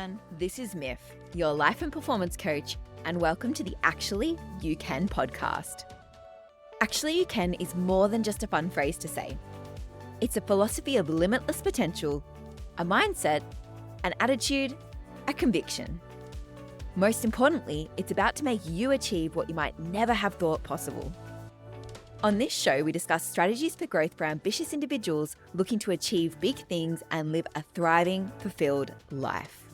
everyone. This is Miff, your life and performance coach, and welcome to the Actually You Can podcast. Actually You Can is more than just a fun phrase to say. It's a philosophy of limitless potential, a mindset, an attitude, a conviction. Most importantly, it's about to make you achieve what you might never have thought possible. On this show, we discuss strategies for growth for ambitious individuals looking to achieve big things and live a thriving, fulfilled life.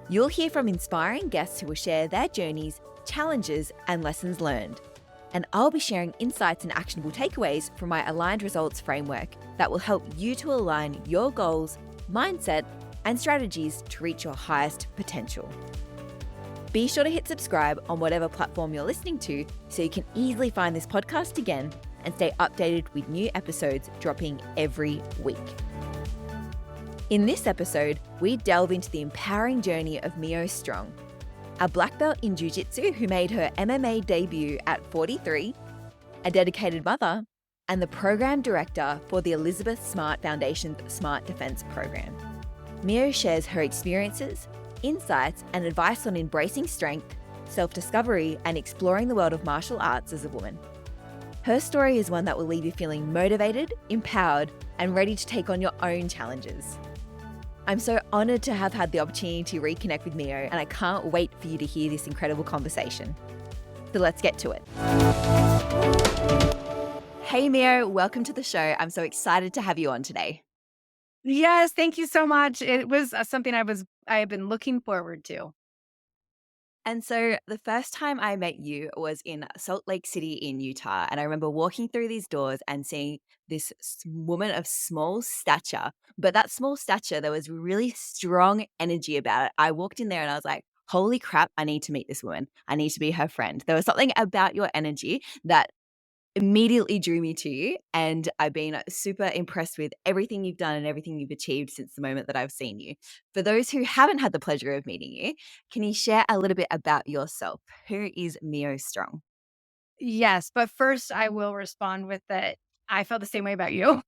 You'll hear from inspiring guests who will share their journeys, challenges, and lessons learned. And I'll be sharing insights and actionable takeaways from my Aligned Results framework that will help you to align your goals, mindset, and strategies to reach your highest potential. Be sure to hit subscribe on whatever platform you're listening to so you can easily find this podcast again and stay updated with new episodes dropping every week. In this episode, we delve into the empowering journey of Miyo Strong, a black belt in Jiu-Jitsu who made her MMA debut at 43, a dedicated mother, and the program director for the Elizabeth Smart Foundation's Smart Defense program. Miyo shares her experiences, insights, and advice on embracing strength, self-discovery, and exploring the world of martial arts as a woman. Her story is one that will leave you feeling motivated, empowered, and ready to take on your own challenges. I'm so honored to have had the opportunity to reconnect with Miyo, and I can't wait for you to hear this incredible conversation. So let's get to it. Hey Miyo, welcome to the show. I'm so excited to have you on today. Yes, thank you so much. It was something I have been looking forward to. And so the first time I met you was in Salt Lake City in Utah. And I remember walking through these doors and seeing this woman of small stature. But that small stature, there was really strong energy about it. I walked in there and I was like, holy crap, I need to meet this woman. I need to be her friend. There was something about your energy that immediately drew me to you, and I've been super impressed with everything you've done and everything you've achieved since the moment that I've seen you. For those who haven't had the pleasure of meeting you, can you share a little bit about yourself? Who is Miyo Strong? Yes, but first I will respond with that I felt the same way about you.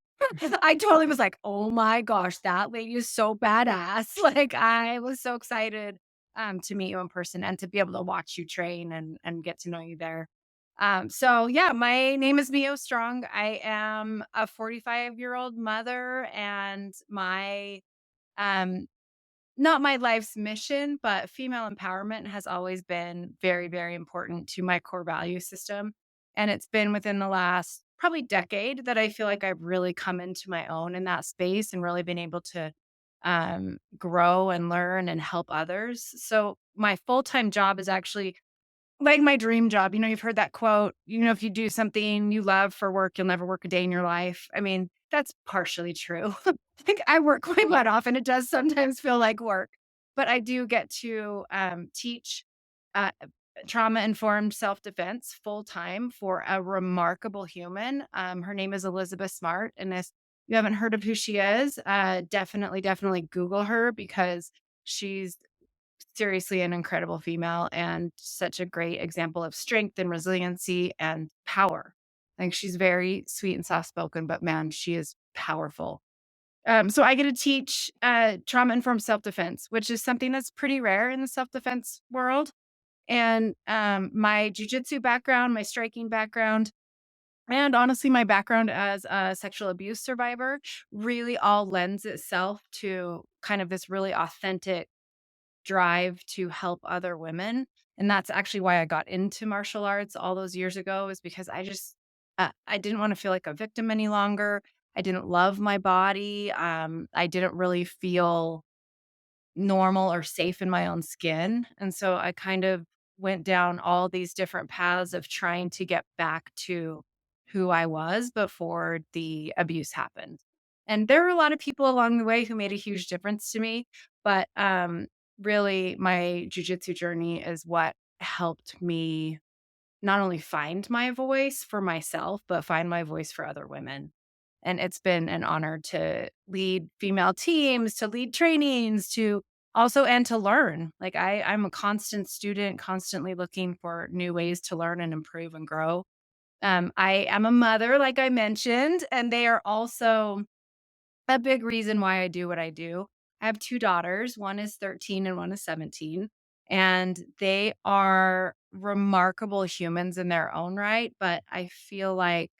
I totally was like, "Oh my gosh, that lady is so badass." Like I was so excited to meet you in person and to be able to watch you train and get to know you there. So yeah, my name is Miyo Strong. I am a 45-year-old mother, and my um not my life's mission, but female empowerment has always been very, very important to my core value system. And it's been within the last probably decade that I feel like I've really come into my own in that space and really been able to grow and learn and help others. So my full-time job is actually like my dream job. You've heard that quote, if you do something you love for work, you'll never work a day in your life. I mean, that's partially true. Like I work my butt off and it does sometimes feel like work, but I do get to teach uh, trauma informed self defense full time for a remarkable human. Her name is Elizabeth Smart. And if you haven't heard of who she is, definitely Google her because she's seriously an incredible female and such a great example of strength and resiliency and power. Like she's very sweet and soft spoken, but man, she is powerful. So I get to teach trauma informed self defense, which is something that's pretty rare in the self defense world. And my jujitsu background, my striking background, and honestly, my background as a sexual abuse survivor really all lends itself to kind of this really authentic drive to help other women. And that's actually why I got into martial arts all those years ago, is because I didn't want to feel like a victim any longer. I didn't love my body. I didn't really feel normal or safe in my own skin. And so I kind of went down all these different paths of trying to get back to who I was before the abuse happened. And there were a lot of people along the way who made a huge difference to me. But really, my jujitsu journey is what helped me not only find my voice for myself, but find my voice for other women. And it's been an honor to lead female teams, to lead trainings, to also and to learn. Like I'm a constant student, constantly looking for new ways to learn and improve and grow. I am a mother, like I mentioned, and they are also a big reason why I do what I do. I have 2 daughters, one is 13 and one is 17, and they are remarkable humans in their own right, but I feel like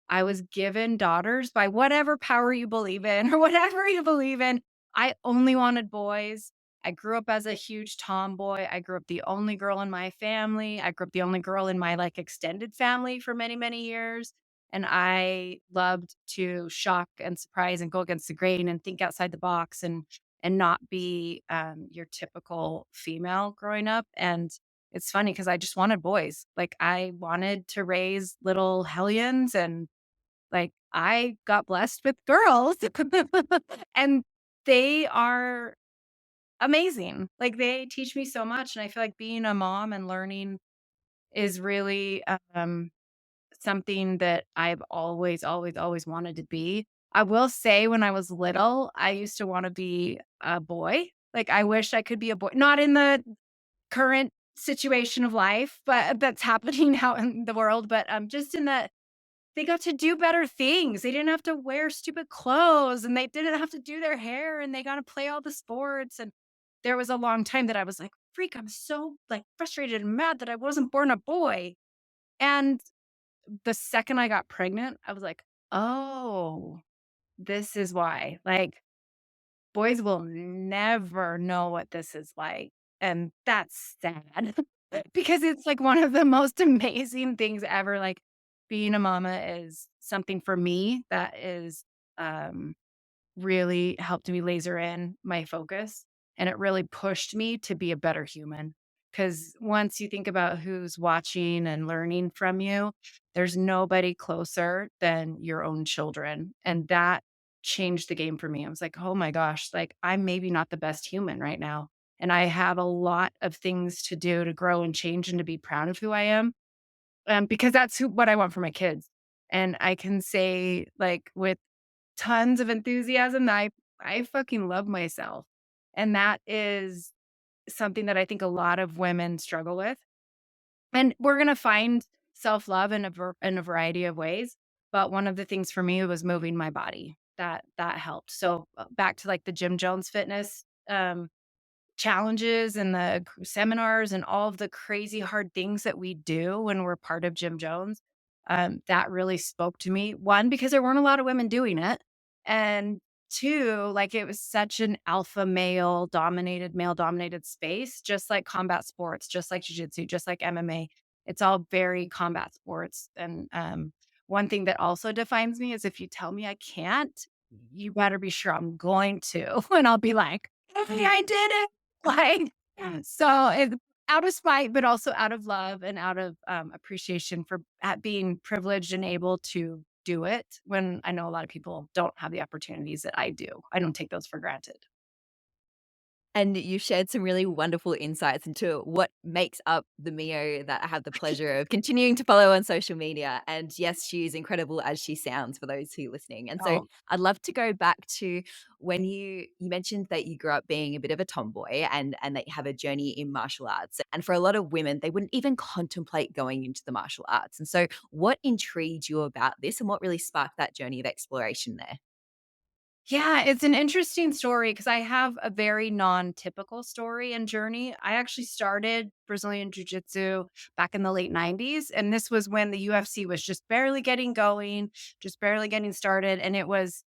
I was given daughters by whatever power you believe in or whatever you believe in. I only wanted boys. I grew up as a huge tomboy. I grew up the only girl in my family. I grew up the only girl in my like extended family for many, many years. And I loved to shock and surprise and go against the grain and think outside the box and not be your typical female growing up. And it's funny because I just wanted boys. Like I wanted to raise little hellions and like, I got blessed with girls, and they are amazing. Like, they teach me so much, and I feel like being a mom and learning is really, something that I've always, always, always wanted to be. I will say when I was little, I used to wanna be a boy. Like, I wish I could be a boy not in the current situation of life, but that's happening out in the world, but, just in that they got to do better things. They didn't have to wear stupid clothes and they didn't have to do their hair and they got to play all the sports. And there was a long time that I was like, freak, I'm so like frustrated and mad that I wasn't born a boy. And the second I got pregnant, I was like, oh, this is why. Like, boys will never know what this is like, and that's sad because it's, like, one of the most amazing things ever, like, being a mama is something for me that is, um really helped me laser in my focus, and it really pushed me to be a better human. Because once you think about who's watching and learning from you, there's nobody closer than your own children, and that changed the game for me. I was like, "Oh my gosh, like, I'm maybe not the best human right now, and I have a lot of things to do to grow and change and to be proud of who I am." Because that's what I want for my kids, and I can say, like, with tons of enthusiasm that I fucking love myself. And that is something that I think a lot of women struggle with. And we're gonna find self-love in a variety of ways, but one of the things for me was moving my body. That helped. So, back to, like, the Jim Jones Fitness, challenges and the seminars and all of the crazy hard things that we do when we're part of Jim Jones, that really spoke to me. One, because there weren't a lot of women doing it. And two, like it was such an alpha male dominated space, just like combat sports, just like jujitsu, just like MMA. It's all very combat sports. And one thing that also defines me is if you tell me I can't, you better be sure I'm going to. And I'll be like, hey, I did it. Like, so it out of spite, but also out of love and out of, appreciation for being privileged and able to do it when I know a lot of people don't have the opportunities that I do. I don't take those for granted. And you shared some really wonderful insights into what makes up the Mio that I have the pleasure of continuing to follow on social media. And yes, she is incredible as she sounds for those who are listening. And so Oh, I'd love to go back to when you mentioned that you grew up being a bit of a tomboy and that you have a journey in martial arts. And for a lot of women, they wouldn't even contemplate going into the martial arts. And so what intrigued you about this and what really sparked that journey of exploration there? yeah, it's an interesting story because I have a very non-typical story and journey. I actually started Brazilian Jiu-Jitsu back in the late 90s, and this was when the UFC was just barely getting going, just barely getting started, and it was,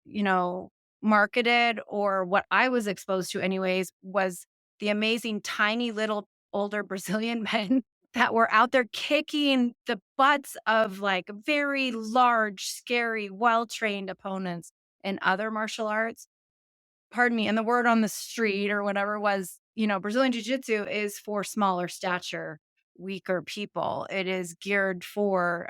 marketed or what I was exposed to anyways was the amazing tiny little older Brazilian men that were out there kicking the butts of, like, very large, scary, well-trained opponents in other martial arts. Pardon me, and the word on the street or whatever was, Brazilian Jiu-Jitsu is for smaller stature, weaker people. It is geared for,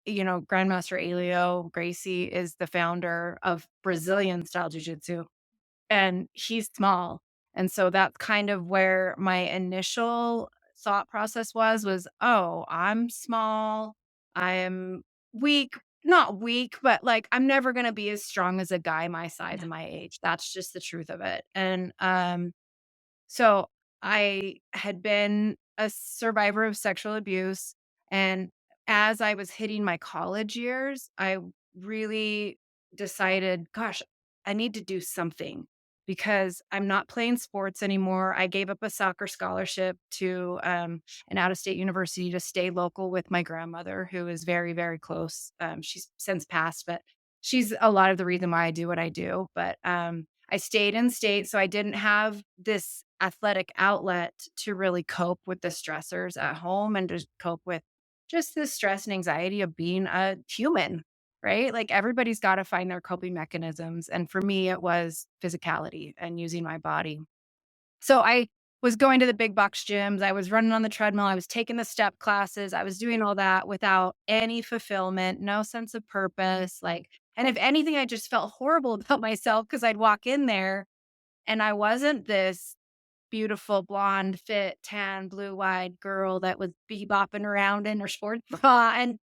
Grandmaster Elio Gracie is the founder of Brazilian style Jiu-Jitsu, and he's small. And so that's kind of where my initial thought process was, "Oh, I'm small. I am weak." Not weak, but, like, I'm never gonna be as strong as a guy my size and my age. That's just the truth of it. And, so I had been a survivor of sexual abuse, and as I was hitting my college years, I really decided, "Gosh, I need to do something." because I'm not playing sports anymore. I gave up a soccer scholarship to an out of state university to stay local with my grandmother, who is very, very close. She's since passed, but she's a lot of the reason why I do what I do. But I stayed in state, so I didn't have this athletic outlet to really cope with the stressors at home and to cope with just the stress and anxiety of being a human, right? Like everybody's got to find their coping mechanisms. And for me, it was physicality and using my body. So I was going to the big box gyms. I was running on the treadmill. I was taking the step classes. I was doing all that without any fulfillment, no sense of purpose. Like, and if anything, I just felt horrible about myself because I'd walk in there and I wasn't this beautiful, blonde, fit, tan, blue-eyed girl that was bebopping around in her sports bra, and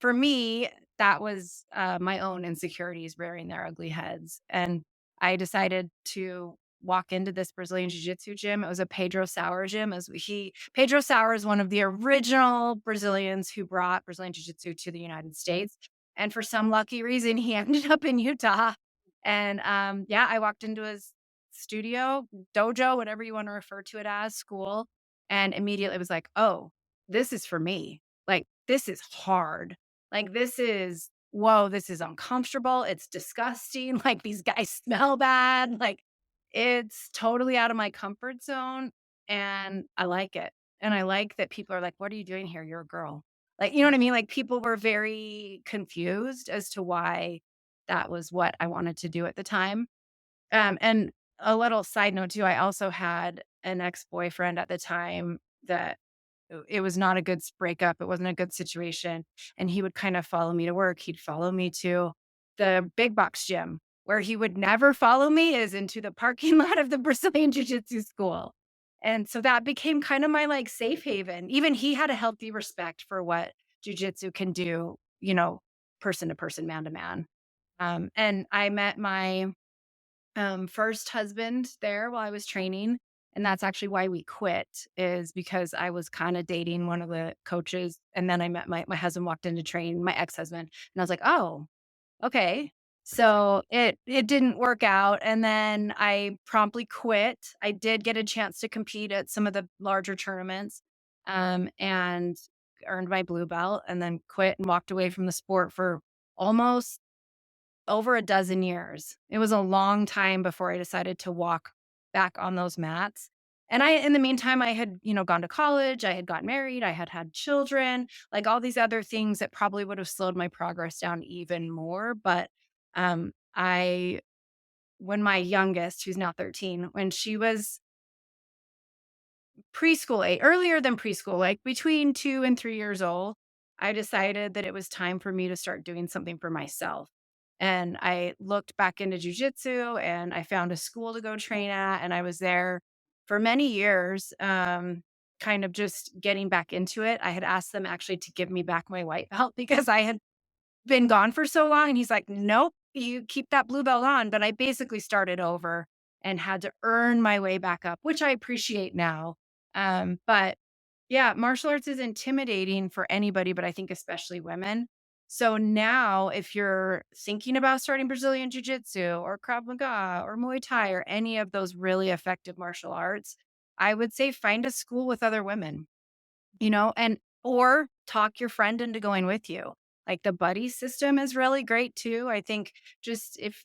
for me, that was, my own insecurities rearing their ugly heads, and I decided to walk into this Brazilian Jiu-Jitsu gym. It was a Pedro Sauer gym, as he Pedro Sauer is one of the original Brazilians who brought Brazilian Jiu-Jitsu to the United States, and for some lucky reason, he ended up in Utah, and, yeah, I walked into his studio, dojo, whatever you wanna refer to it as, school, and immediately was like, "Oh, this is for me. Like, this is hard. Like, this is whoa, this is uncomfortable, it's disgusting, like, these guys smell bad, like, it's totally out of my comfort zone, and I like it." And I like that people are like, "What are you doing here? You're a girl." Like, you know what I mean? Like, people were very confused as to why that was what I wanted to do at the time. And a little side note too, I also had an ex-boyfriend at the time that it was not a good breakup. It wasn't a good situation. And he would kind of follow me to work. He'd follow me to the big box gym. Where he would never follow me is into the parking lot of the Brazilian Jiu-Jitsu school. And so that became kind of my like safe haven. Even he had a healthy respect for what Jiu-Jitsu can do, person to person, man to man. And I met my first husband there while I was training, and that's actually why we quit, is because I was kinda dating one of the coaches, and then I met my husband walked in to train, my ex-husband, and I was like, "Oh, okay." So it didn't work out, and then I promptly quit. I did get a chance to compete at some of the larger tournaments, and earned my blue belt, and then quit and walked away from the sport for almost over a dozen years. It was a long time before I decided to walk back on those mats. And in the meantime, I had, gone to college, I had gotten married, I had had children, like all these other things that probably would have slowed my progress down even more. But I, when my youngest, who's now 13, when she was preschool age, earlier than preschool, like between 2 and 3 years old, I decided that it was time for me to start doing something for myself. And I looked back into jujitsu and I found a school to go train at, and I was there for many years, kind of just getting back into it. I had asked them actually to give me back my white belt because I had been gone for so long, and he's like, "Nope, you keep that blue belt on," but I basically started over and had to earn my way back up, which I appreciate now. But yeah, martial arts is intimidating for anybody, but I think especially women. So now if you're thinking about starting Brazilian Jiu-Jitsu or Krav Maga or Muay Thai or any of those really effective martial arts, I would say find a school with other women. And or talk your friend into going with you. Like the buddy system is really great too. I think just if,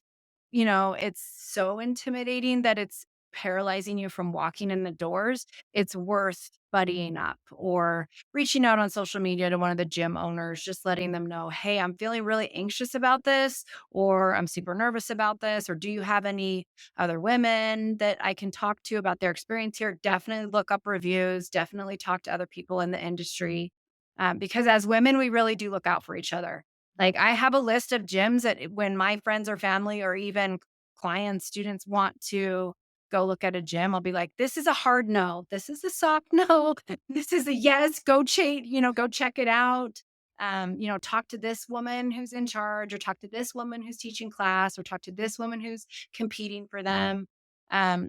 it's so intimidating that it's paralyzing you from walking in the doors, it's worth buddying up or reaching out on social media to one of the gym owners, just letting them know, hey, I'm feeling really anxious about this, or I'm super nervous about this, or do you have any other women that I can talk to about their experience here? Definitely look up reviews, definitely talk to other people in the industry. Because as women, we really do look out for each other. Like I have a list of gyms that when my friends or family or even clients, students want to go look at a gym, I'll be like, this is a hard no. This is a soft no. This is a yes. Go check it out. Talk to this woman who's in charge, or talk to this woman who's teaching class, or talk to this woman who's competing for them.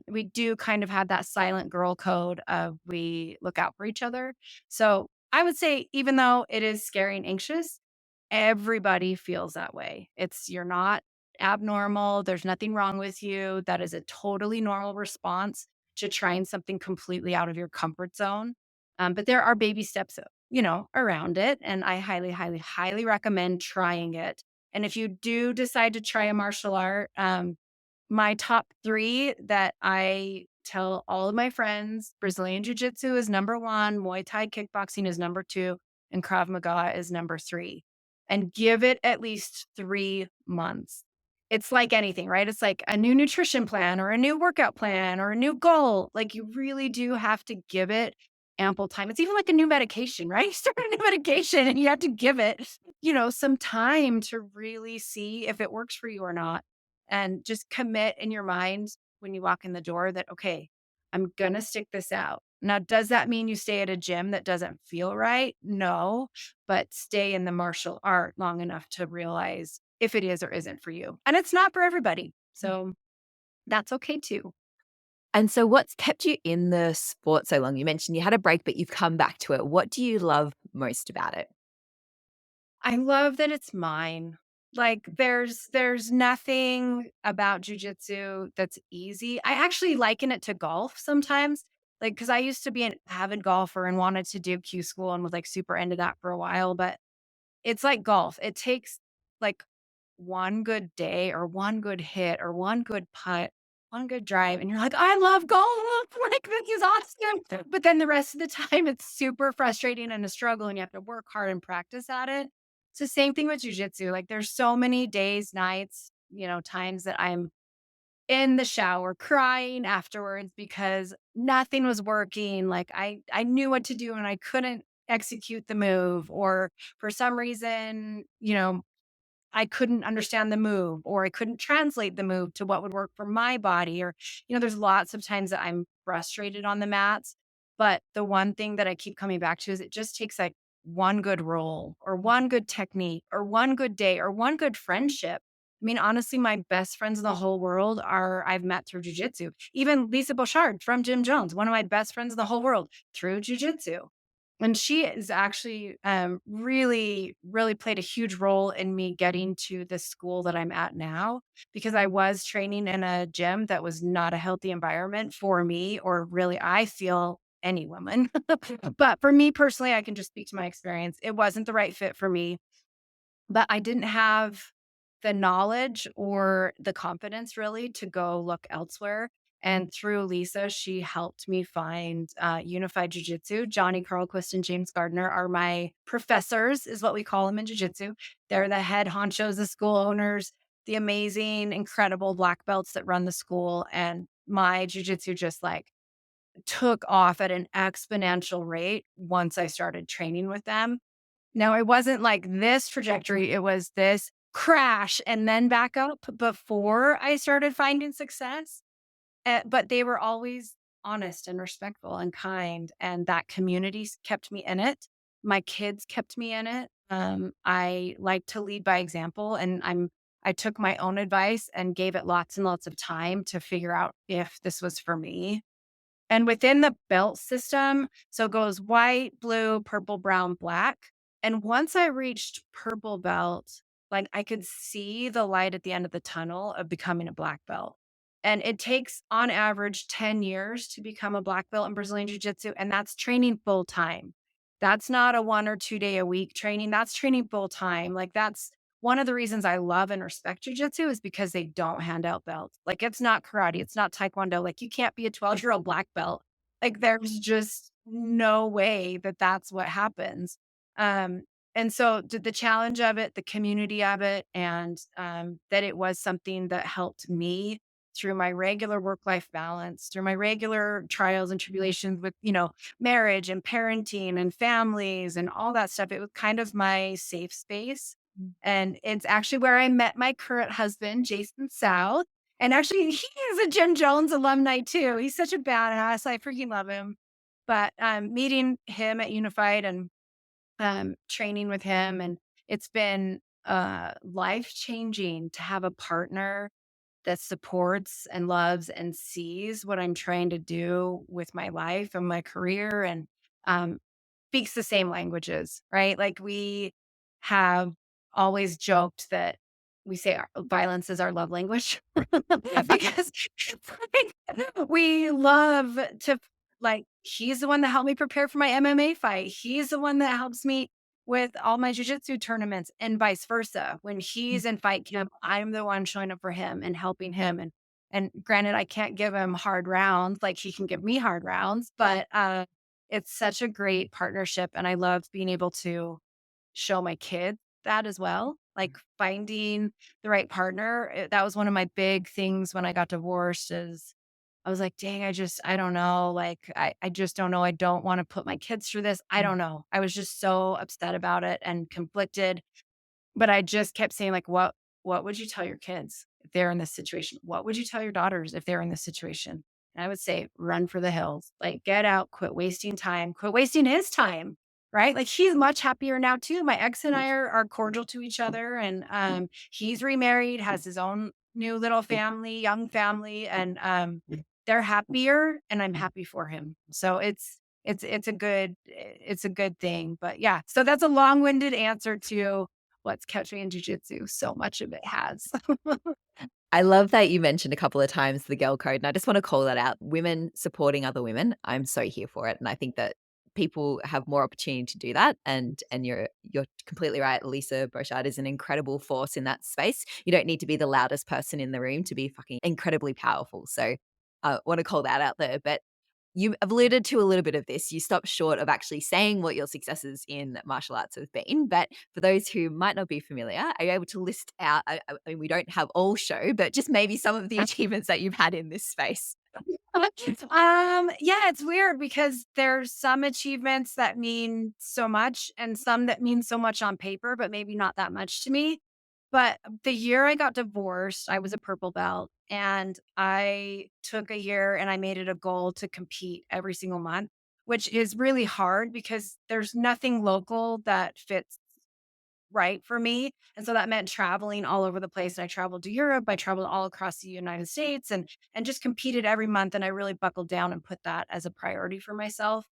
We do kind of have that silent girl code of we look out for each other. So I would say, even though it is scary and anxious, everybody feels that way. You're not abnormal. There's nothing wrong with you. That is a totally normal response to trying something completely out of your comfort zone. But there are baby steps, around it. And I highly, highly, highly recommend trying it. And if you do decide to try a martial art, my top three that I tell all of my friends, Brazilian Jiu Jitsu is number one, Muay Thai kickboxing is number two, and Krav Maga is number three. And give it at least 3 months. It's like anything, right? It's like a new nutrition plan or a new workout plan or a new goal. Like you really do have to give it ample time. It's even like a new medication, right? You start a new medication and you have to give it, some time to really see if it works for you or not. And just commit in your mind when you walk in the door that, okay, I'm going to stick this out. Now, does that mean you stay at a gym that doesn't feel right? No, but stay in the martial art long enough to realize if it is or isn't for you. And it's not for everybody. So that's okay too. And so, what's kept you in the sport so long? You mentioned you had a break, but you've come back to it. What do you love most about it? I love that it's mine. Like there's nothing about jujitsu that's easy. I actually liken it to golf sometimes. Like, cause I used to be an avid golfer and wanted to do Q school and was like super into that for a while. But it's like golf. It takes like one good day or one good hit or one good putt, one good drive, and you're like, "I love golf. Like, this is awesome." But then the rest of the time, it's super frustrating and a struggle, and you have to work hard and practice at it. It's the same thing with jujitsu. Like, there's so many days, nights, times that I'm in the shower crying afterwards because nothing was working. Like I knew what to do and I couldn't execute the move, or for some reason, I couldn't understand the move or I couldn't translate the move to what would work for my body. Or, there's lots of times that I'm frustrated on the mats. But the one thing that I keep coming back to is it just takes like one good roll or one good technique or one good day or one good friendship. I mean, honestly, my best friends in the whole world I've met through jujitsu. Even Lisa Bouchard from Jim Jones, one of my best friends in the whole world through jujitsu. And she is actually, really, really played a huge role in me getting to the school that I'm at now, because I was training in a gym that was not a healthy environment for me, or really, I feel any woman. But for me personally, I can just speak to my experience. It wasn't the right fit for me. But I didn't have the knowledge or the confidence really to go look elsewhere. And through Lisa, she helped me find Unified Jiu Jitsu. Johnny Carlquist and James Gardner are my professors, is what we call them in Jiu Jitsu. They're the head honchos, the school owners, the amazing, incredible black belts that run the school. And my Jiu Jitsu just like took off at an exponential rate once I started training with them. Now, it wasn't like this trajectory, it was this crash and then back up before I started finding success. But they were always honest and respectful and kind, and that kept me in it. My kids kept me in it. I like to lead by example, and I took my own advice and gave it lots and lots of time to figure out if this was for me. And within the belt system, so it goes white, blue, purple, brown, black. And once I reached purple belt, like I could see the light at the end of the tunnel of becoming a black belt. And it takes on average 10 years to become a black belt in Brazilian Jiu Jitsu. And that's training full time. That's not a 1 or 2 day a week training. That's training full time. Like that's one of the reasons I love and respect jujitsu is because they don't hand out belts. Like it's not karate, it's not taekwondo. Like you can't be a 12-year-old black belt. Like there's just no way that that's what happens. Um, and so the challenge of it, the community of it, and that it was something that helped me through my regular work life balance, through my regular trials and tribulations with, marriage and parenting and families and all that stuff. It was kind of my safe space, and it's actually where I met my current husband, Jason South. And actually, he's a Jim Jones alumni too. He's such a badass. I freaking love him. But meeting him at Unified and training with him, and it's been life changing to have a partner that supports and loves and sees what I'm trying to do with my life and my career, and um, speaks the same languages, right? Like we have always joked that we say violence is our love language Yep. because we love to like he's the one that helped me prepare for my MMA fight. He's the one that helps me with all my jiu-jitsu tournaments and vice versa. When he's in fight camp, I'm the one showing up for him and helping him. And granted, I can't give him hard rounds like he can give me hard rounds, but it's such a great partnership. And I love being able to show my kids that as well. Like finding the right partner. That was one of my big things when I got divorced is I was like, dang, I don't know. Like, I just don't know. I don't want to put my kids through this. I don't know. I was just so upset about it and conflicted. But I just kept saying, like, what would you tell your kids if they're in this situation? What would you tell your daughters if they're in this situation? And I would say, run for the hills. Like, get out, quit wasting time, quit wasting his time. Right. Like he's much happier now too. My ex and I are cordial to each other. And he's remarried, has his own new little family, young family, and they're happier and I'm happy for him. So it's a good thing. But yeah, so that's a long-winded answer to what's kept me in jujitsu. So much of it has. I love that you mentioned a couple of times the girl code, and I just want to call that out. Women supporting other women. I'm so here for it. And I think that people have more opportunity to do that. And you're completely right. Lisa Brochard is an incredible force in that space. You don't need to be the loudest person in the room to be fucking incredibly powerful. So I want to call that out there. But you alluded to a little bit of this. You stopped short of actually saying what your successes in martial arts have been. But for those who might not be familiar, are you able to list out? I mean, we don't have all show, but just maybe some of the achievements that you've had in this space. Yeah, it's weird because there's some achievements that mean so much and some that mean so much on paper, but maybe not that much to me. But the year I got divorced, I was a purple belt and I took a year and I made it a goal to compete every single month, which is really hard because there's nothing local that fits right for me. And so that meant traveling all over the place. And I traveled to Europe, I traveled all across the United States and just competed every month. And I really buckled down and put that as a priority for myself.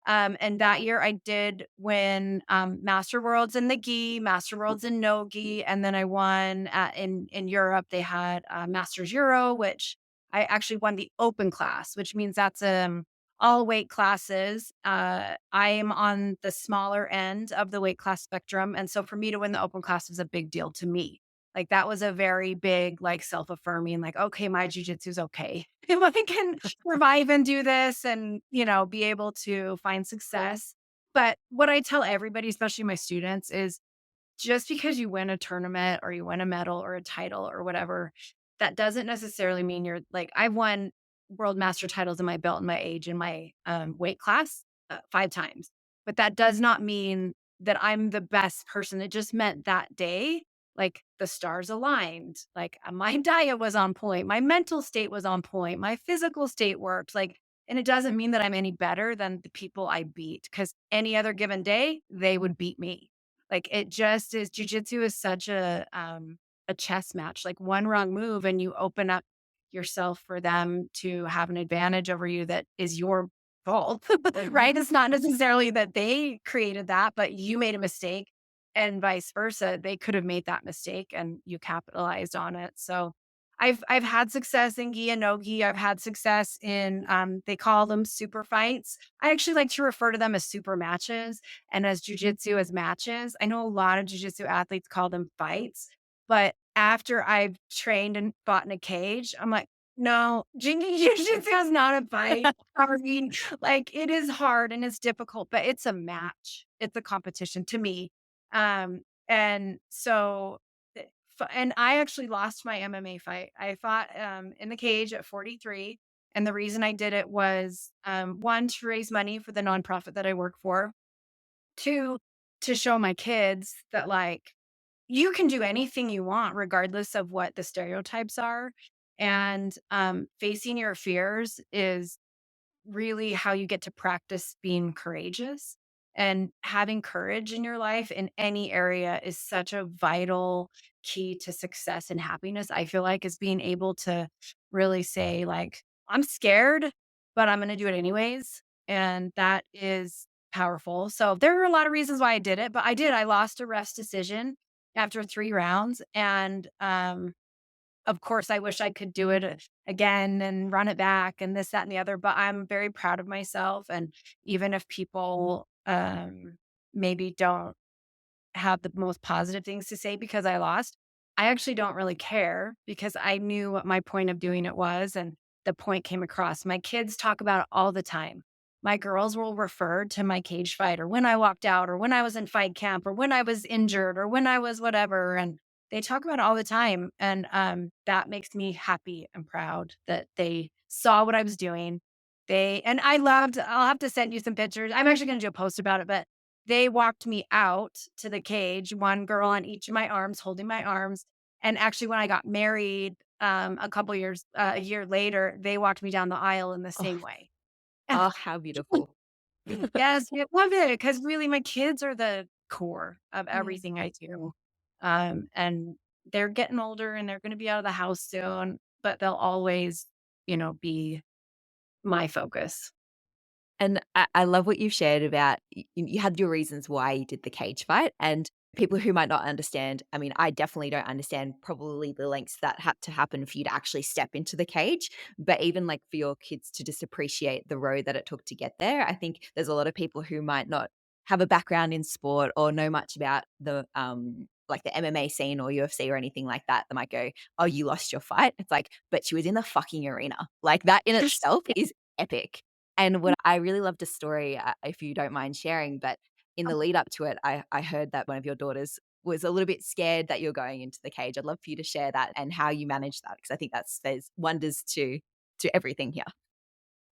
And that year I did win Master Worlds in the gi, Master Worlds in no gi, and then I won in Europe. They had Masters Euro, which I actually won the open class, which means that's all weight classes. I am on the smaller end of the weight class spectrum, and so for me to win the open class was a big deal to me. Like that was a very big, like self-affirming, like, okay, my jujitsu is okay. If I can revive and do this and, be able to find success. But what I tell everybody, especially my students, is just because you win a tournament or you win a medal or a title or whatever, that doesn't necessarily mean you're like, I've won world master titles in my belt and my age and my weight class 5 times. But that does not mean that I'm the best person. It just meant that day, like the stars aligned, like my diet was on point, my mental state was on point, my physical state worked. Like, and it doesn't mean that I'm any better than the people I beat because any other given day, they would beat me. Like, it just is jujitsu is such a chess match, like, one wrong move and you open up yourself for them to have an advantage over you that is your fault, right? It's not necessarily that they created that, but you made a mistake and vice versa. They could have made that mistake and you capitalized on it. So I've had success in gi and no gi. I've had success in they call them super fights. I actually like to refer to them as super matches and as jujitsu as matches. I know a lot of jujitsu athletes call them fights, but after I've trained and fought in a cage, I'm like, no, jujitsu is not a fight. I mean, like it is hard and it's difficult, but it's a match. It's a competition to me. And so and I actually lost my MMA fight. I fought in the cage at 43. And the reason I did it was one, to raise money for the nonprofit that I work for, two, to show my kids that, like, you can do anything you want, regardless of what the stereotypes are. And facing your fears is really how you get to practice being courageous. And having courage in your life in any area is such a vital key to success and happiness. I feel like is being able to really say, like, I'm scared, but I'm going to do it anyways. And that is powerful. So there are a lot of reasons why I did it, but I did. I lost a ref's decision. after 3 rounds. And, of course, I wish I could do it again and run it back and this, that, and the other, but I'm very proud of myself. And even if people, maybe don't have the most positive things to say because I lost, I actually don't really care because I knew what my point of doing it was and the point came across. My kids talk about it all the time. My girls will refer to my cage fight or when I walked out or when I was in fight camp or when I was injured or when I was whatever. And they talk about it all the time. And that makes me happy and proud that they saw what I was doing. And I'll have to send you some pictures. I'm actually going to do a post about it, but they walked me out to the cage, one girl on each of my arms, holding my arms. And actually, when I got married, a year later, they walked me down the aisle in the Oh, same way. oh, how beautiful. Yes, I love it because really my kids are the core of Yeah. everything I do. And they're getting older and they're going to be out of the house soon, but they'll always, be my focus. And I love what you've shared about you had your reasons why you did the cage fight, and people who might not understand, I mean, I definitely don't understand probably the lengths that had to happen for you to actually step into the cage, but even, like, for your kids to just appreciate the road that it took to get there, I think there's a lot of people who might not have a background in sport or know much about like, the MMA scene or UFC or anything like that. They might go, "Oh, you lost your fight?" It's like, "But she was in the fucking arena." Like, that in itself is epic. And what I really loved a story, if you don't mind sharing, but in the lead up to it, I heard that one of your daughters was a little bit scared that you're going into the cage. I'd love for you to share that and how you managed that because I think that's there's wonders to everything here.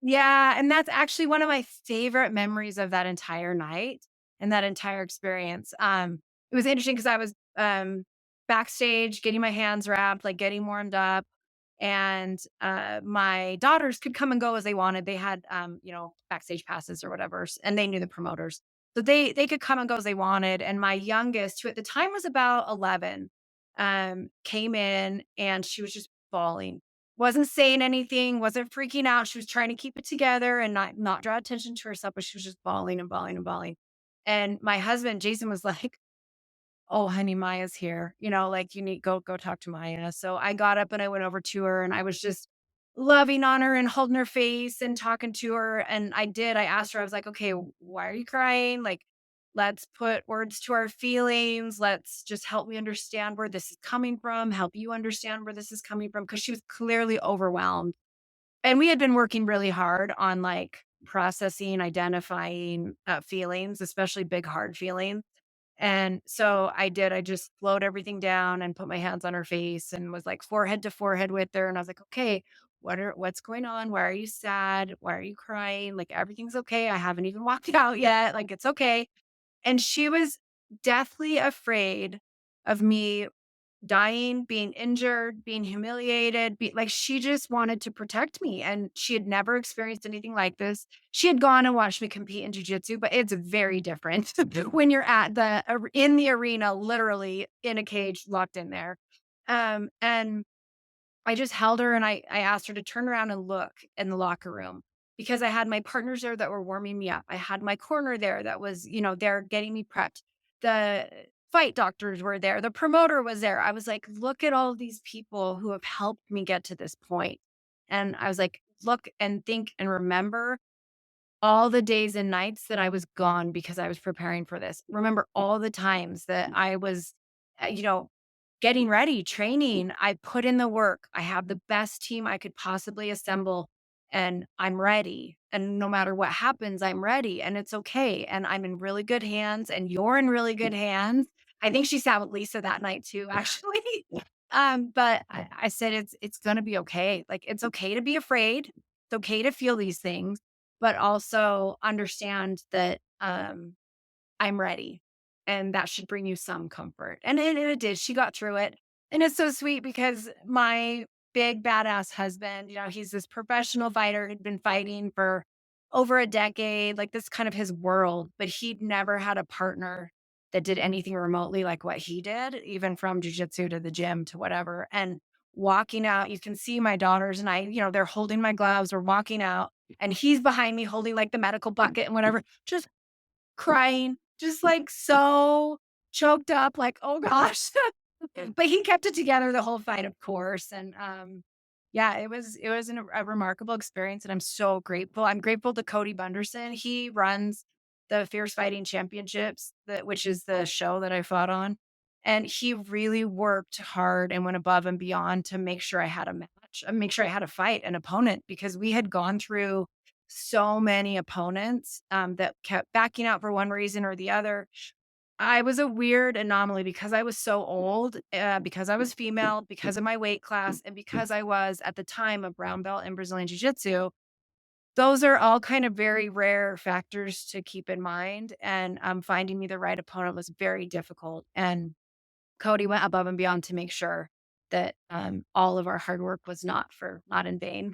Yeah, and that's actually one of my favorite memories of that entire night and that entire experience. It was interesting because I was, backstage getting my hands wrapped, like, getting warmed up, and, my daughters could come and go as they wanted. They had, backstage passes or whatever, and they knew the promoters. So they could come and go as they wanted, and my youngest, who at the time was about 11, came in, and she was just bawling. Wasn't saying anything, wasn't freaking out. She was trying to keep it together and not draw attention to herself, but she was just bawling and bawling and bawling. And my husband, Jason, was like, "Oh, honey, Maya's here. Like you need go talk to Maya." So I got up and I went over to her and I was just loving on her and holding her face and talking to her. And I did. I asked her, I was like, "Okay, why are you crying? Like, let's put words to our feelings. Let's just help me understand where this is coming from, help you understand where this is coming from." Because she was clearly overwhelmed. And we had been working really hard on like processing, identifying feelings, especially big, hard feelings. And so I did. I just slowed everything down and put my hands on her face and was like forehead to forehead with her. And I was like, "Okay, what's going on? Why are you sad? Why are you crying? Like everything's okay. I haven't even walked out yet. Like it's okay." And she was deathly afraid of me dying, being injured, being humiliated, like she just wanted to protect me and she had never experienced anything like this. She had gone and watched me compete in jiu-jitsu, but it's very different when you're at in the arena, literally in a cage locked in there. And I just held her and I asked her to turn around and look in the locker room because I had my partners there that were warming me up. I had my corner there that was, there getting me prepped. The fight doctors were there. The promoter was there. I was like, "Look at all these people who have helped me get to this point." And I was like, "Look and think and remember all the days and nights that I was gone because I was preparing for this. Remember all the times that I was, getting ready, training. I put in the work. I have the best team I could possibly assemble and I'm ready. And no matter what happens, I'm ready and it's okay. And I'm in really good hands and you're in really good hands." I think she sat with Lisa that night too, actually. But I said, it's gonna be okay. Like it's okay to be afraid. It's okay to feel these things, but also understand that, I'm ready, and that should bring you some comfort. And it did. She got through it. And it's so sweet because my big badass husband, he's this professional fighter, had been fighting for over a decade, like this kind of his world, but he'd never had a partner that did anything remotely like what he did, even from jujitsu to the gym to whatever. And walking out, you can see my daughters and I, they're holding my gloves, we're walking out, and he's behind me holding like the medical bucket and whatever, just crying, just like so. choked up, like, oh gosh. But he kept it together the whole fight, of course. And yeah, it was a remarkable experience, and I'm so grateful. I'm grateful to Cody Bunderson. He runs the Fierce Fighting Championships, which is the show that I fought on. And he really worked hard and went above and beyond to make sure I had a match, make sure I had a fight, an opponent, because we had gone through so many opponents that kept backing out for one reason or the other. I was a weird anomaly because I was so old, because I was female, because of my weight class, and because I was at the time a brown belt in Brazilian Jiu-Jitsu. Those are all kind of very rare factors to keep in mind. And finding me the right opponent was very difficult. And Cody went above and beyond to make sure that all of our hard work was not in vain.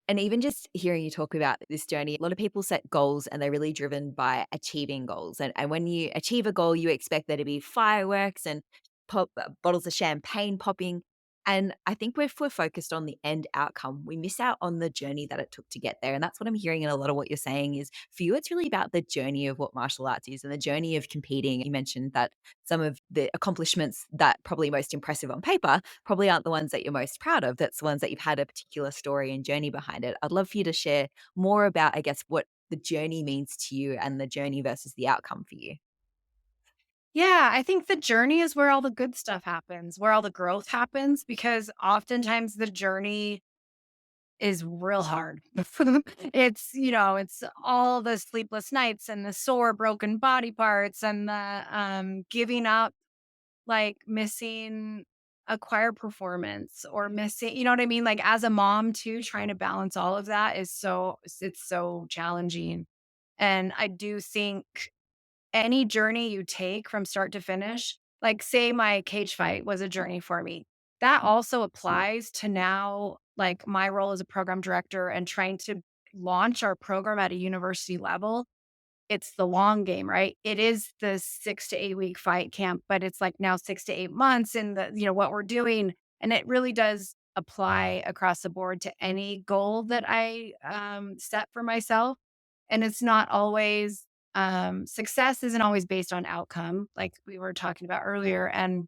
And even just hearing you talk about this journey, a lot of people set goals and they're really driven by achieving goals. And when you achieve a goal, you expect there to be fireworks and bottles of champagne popping. And I think if we're focused on the end outcome, we miss out on the journey that it took to get there. And that's what I'm hearing in a lot of what you're saying is for you, it's really about the journey of what martial arts is and the journey of competing. You mentioned that some of the accomplishments that probably most impressive on paper probably aren't the ones that you're most proud of. That's the ones that you've had a particular story and journey behind it. I'd love for you to share more about, I guess, what the journey means to you and the journey versus the outcome for you. Yeah, I think the journey is where all the good stuff happens, where all the growth happens, because oftentimes the journey is real hard. It's all the sleepless nights and the sore broken body parts and the giving up, like missing a choir performance or missing, you know what I mean? Like as a mom too, trying to balance all of that it's so challenging. And I do think any journey you take from start to finish, like say my cage fight was a journey for me. That also applies to now, like my role as a program director and trying to launch our program at a university level. It's the long game, right? It is the 6 to 8 week fight camp, but it's like now 6 to 8 months in what we're doing. And it really does apply across the board to any goal that I set for myself. And it's not always, success isn't always based on outcome, like we were talking about earlier. And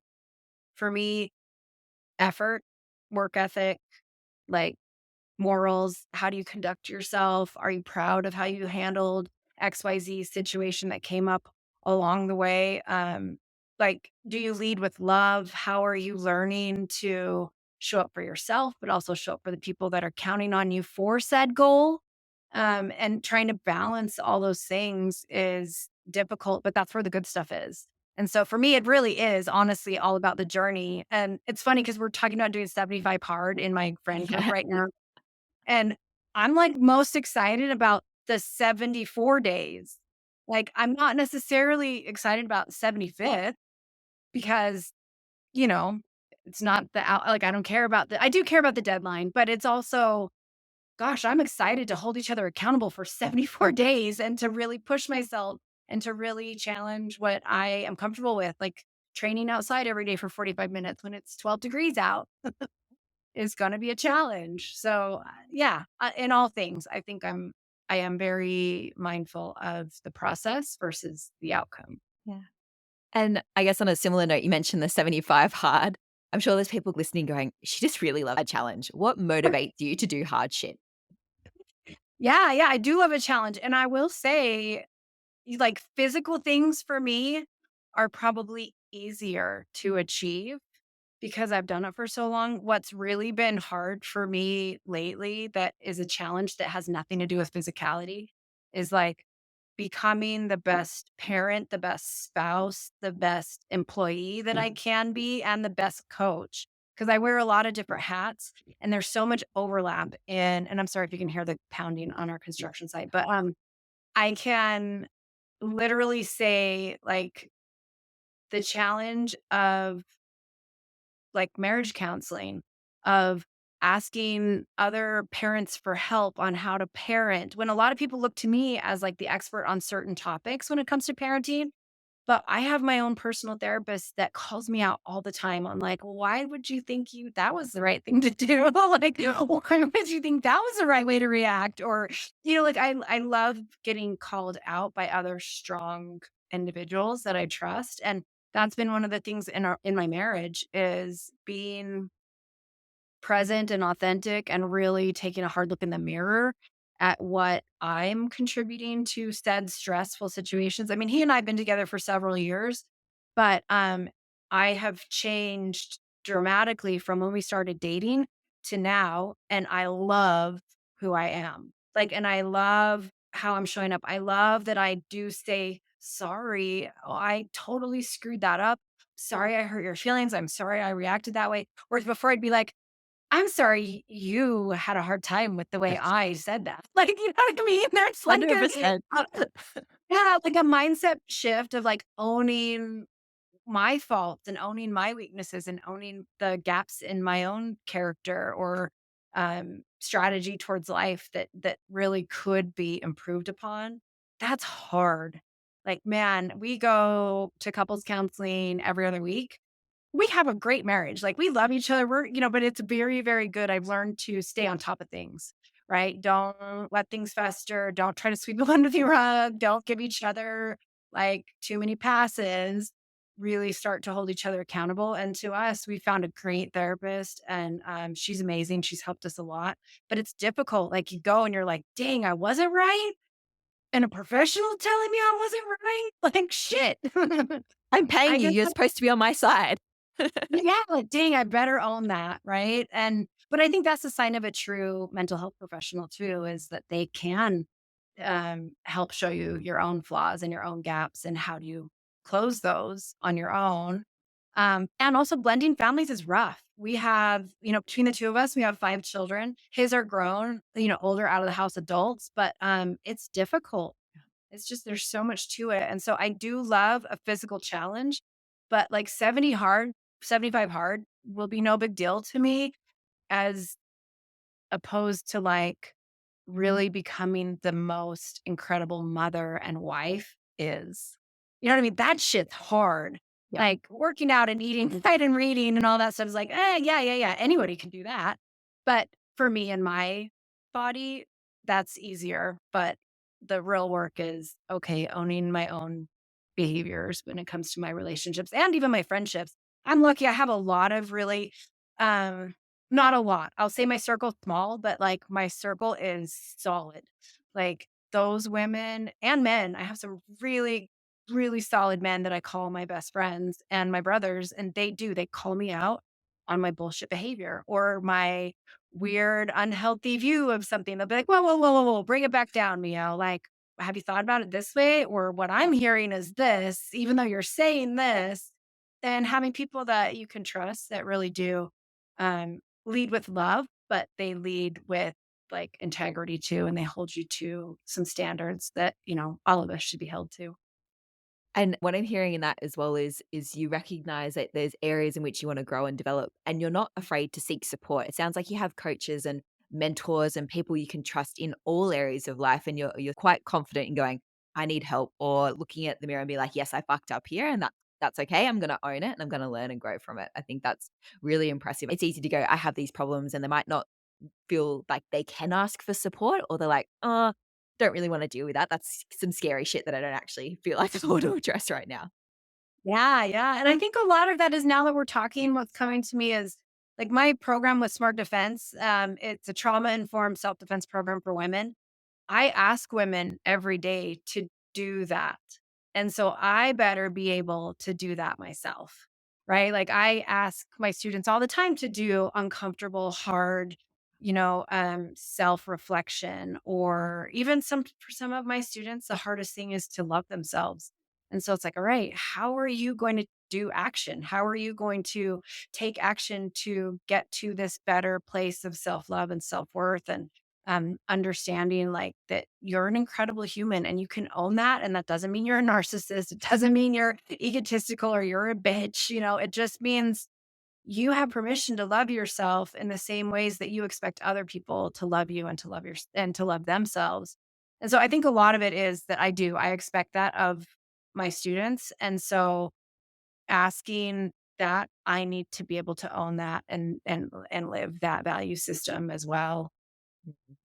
for me, effort, work ethic, like morals, how do you conduct yourself? Are you proud of how you handled XYZ situation that came up along the way? Like, do you lead with love? How are you learning to show up for yourself, but also show up for the people that are counting on you for said goal? And trying to balance all those things is difficult, but that's where the good stuff is. And so for me, it really is honestly all about the journey. And it's funny because we're talking about doing 75 hard in my friend group Yeah. right now. And I'm, like, most excited about the 74 days. Like, I'm not necessarily excited about 75th because, you know, it's not the out like, I don't care about I do care about the deadline, but it's also, gosh, I'm excited to hold each other accountable for 74 days and to really push myself and to really challenge what I am comfortable with, like training outside every day for 45 minutes when it's 12 degrees out. Is gonna be a challenge. So, yeah, in all things, I am very mindful of the process versus the outcome. Yeah. And I guess on a similar note, you mentioned the 75 hard. I'm sure there's people listening going, she just really loves a challenge. What motivates you to do hard shit? Yeah, yeah, I do love a challenge, and I will say, like, physical things for me are probably easier to achieve because I've done it for so long. What's really been hard for me lately that is a challenge that has nothing to do with physicality is, like, becoming the best parent, the best spouse, the best employee that I can be, and the best coach. Because I wear a lot of different hats, and there's so much overlap and I'm sorry if you can hear the pounding on our construction site, but, I can literally say, like, the challenge of, like, marriage counseling, of asking other parents for help on how to parent, when a lot of people look to me as, like, the expert on certain topics when it comes to parenting, but I have my own personal therapist that calls me out all the time on, like, "Why would you think that was the right thing to do?" Like, "Why would you think that was the right way to react?" Or, like, I love getting called out by other strong individuals that I trust. And that's been one of the things in my marriage is being present and authentic and really taking a hard look in the mirror at what I'm contributing to said stressful situations. I mean, he and I have been together for several years, but I have changed dramatically from when we started dating to now, and I love who I am. Like, and I love how I'm showing up. I love that I do say sorry. Oh, I totally screwed that up. Sorry I hurt your feelings. I'm sorry I reacted that way. Whereas before I'd be like, I'm sorry you had a hard time with the way Yes. I said that. Like, you know what I mean? There's like 100%. yeah, like a mindset shift of like owning my faults and owning my weaknesses and owning the gaps in my own character or strategy towards life that really could be improved upon. That's hard. Like, man, we go to couples counseling every other week. We have a great marriage. Like, we love each other. But it's very, very good. I've learned to stay on top of things, right? Don't let things fester. Don't try to sweep them under the rug. Don't give each other like too many passes. Really start to hold each other accountable. And to us, we found a great therapist and she's amazing. She's helped us a lot, but it's difficult. Like, you go and you're like, dang, I wasn't right. And a professional telling me I wasn't right. Like, shit. I'm paying I you. guess You're supposed to be on my side. yeah, like, dang, I better own that, right? But I think that's a sign of a true mental health professional too, is that they can help show you your own flaws and your own gaps and how do you close those on your own. And also blending families is rough. We have, between the two of us, we have 5 children. His are grown, older out of the house adults, but it's difficult. It's just there's so much to it. And so I do love a physical challenge, but like 75 hard will be no big deal to me as opposed to like really becoming the most incredible mother and wife is. You know what I mean? That shit's hard. Yeah. Like working out and eating right and reading and all that stuff is like, yeah, yeah, yeah. Anybody can do that. But for me and my body, that's easier. But the real work is okay, owning my own behaviors when it comes to my relationships and even my friendships. I'm lucky I have a lot of really not a lot. I'll say my circle's small, but like my circle is solid. Like those women and men, I have some really, really solid men that I call my best friends and my brothers, and they call me out on my bullshit behavior or my weird, unhealthy view of something. They'll be like, whoa, whoa, whoa, whoa, whoa, bring it back down, Mio. Like, have you thought about it this way? Or what I'm hearing is this, even though you're saying this, and having people that you can trust that really do um, lead with love, but they lead with like integrity too, and they hold you to some standards that, all of us should be held to. And what I'm hearing in that as well is you recognize that there's areas in which you want to grow and develop, and you're not afraid to seek support. It sounds like you have coaches and mentors and people you can trust in all areas of life, and you're quite confident in going, I need help, or looking at the mirror and be like, yes, I fucked up here, and that's okay. I'm going to own it and I'm going to learn and grow from it. I think that's really impressive. It's easy to go, I have these problems, and they might not feel like they can ask for support, or they're like, oh, don't really want to deal with that. That's some scary shit that I don't actually feel like I want to address right now. Yeah, yeah. And I think a lot of that is now that we're talking, what's coming to me is like my program with Smart Defense. It's a trauma informed self defense program for women. I ask women every day to do that. And so I better be able to do that myself, right? Like I ask my students all the time to do uncomfortable, hard, self reflection, or even for some of my students, the hardest thing is to love themselves. And so it's like, all right, how are you going to do action? How are you going to take action to get to this better place of self love and self worth? And understanding like that you're an incredible human and you can own that. And that doesn't mean you're a narcissist. It doesn't mean you're egotistical or you're a bitch. It just means you have permission to love yourself in the same ways that you expect other people to love you and to love themselves. And so I think a lot of it is that I expect that of my students. And so asking that I need to be able to own that and live that value system as well.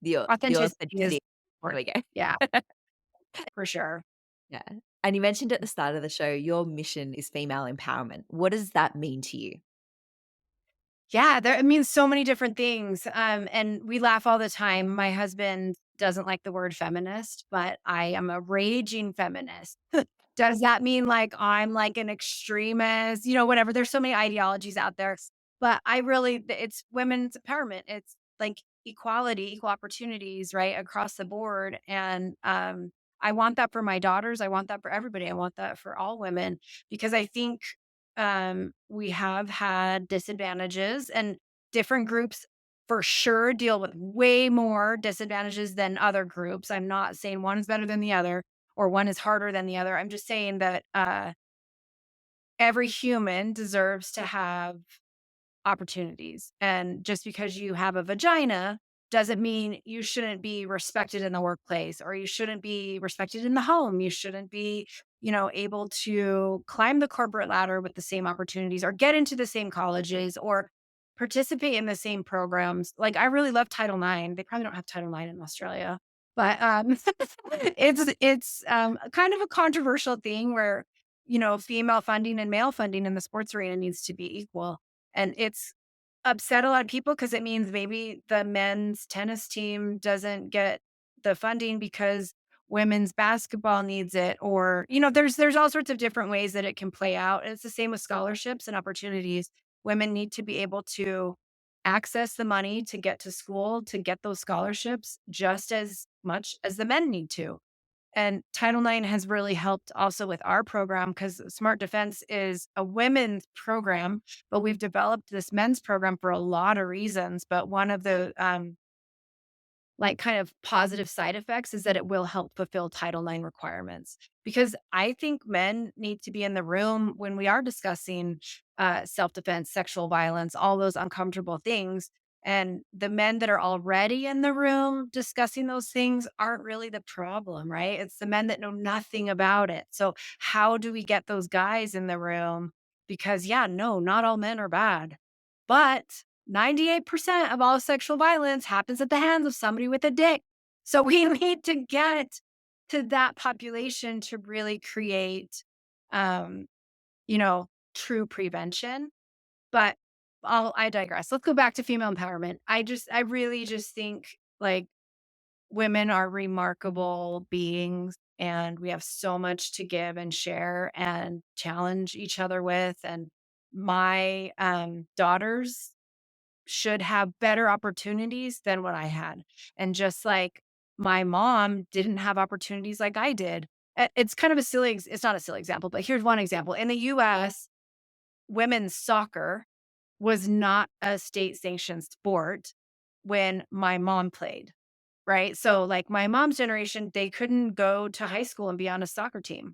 The Authenticity authenticity. is There we important. go. Yeah, for sure. Yeah. And you mentioned at the start of the show, your mission is female empowerment. What does that mean to you? Yeah, it means so many different things. And we laugh all the time. My husband doesn't like the word feminist, but I am a raging feminist. Does that mean like I'm like an extremist? Whatever. There's so many ideologies out there. But it's women's empowerment. It's like equality, equal opportunities, right? Across the board. And I want that for my daughters. I want that for everybody. I want that for all women because I think we have had disadvantages and different groups for sure deal with way more disadvantages than other groups. I'm not saying one is better than the other or one is harder than the other. I'm just saying that every human deserves to have opportunities. And just because you have a vagina doesn't mean you shouldn't be respected in the workplace or you shouldn't be respected in the home. You shouldn't be, able to climb the corporate ladder with the same opportunities or get into the same colleges or participate in the same programs. Like I really love Title IX. They probably don't have Title IX in Australia, but it's kind of a controversial thing where, female funding and male funding in the sports arena needs to be equal. And it's upset a lot of people because it means maybe the men's tennis team doesn't get the funding because women's basketball needs it or, there's all sorts of different ways that it can play out. And it's the same with scholarships and opportunities. Women need to be able to access the money to get to school, to get those scholarships just as much as the men need to. And Title IX has really helped also with our program because Smart Defense is a women's program, but we've developed this men's program for a lot of reasons. But one of the like kind of positive side effects is that it will help fulfill Title IX requirements because I think men need to be in the room when we are discussing self defense, sexual violence, all those uncomfortable things. And the men that are already in the room discussing those things aren't really the problem, right? It's the men that know nothing about it. So, how do we get those guys in the room? Because, yeah, no, not all men are bad. But 98% of all sexual violence happens at the hands of somebody with a dick. So we need to get to that population to really create, um, you know, true prevention. But I digress. Let's go back to female empowerment. I really just think like women are remarkable beings and we have so much to give and share and challenge each other with. And my daughters should have better opportunities than what I had. And just like my mom didn't have opportunities like I did. It's kind of a it's not a silly example, but here's one example. In the US, women's soccer was not a state sanctioned sport when my mom played, right? So like my mom's generation, they couldn't go to high school and be on a soccer team.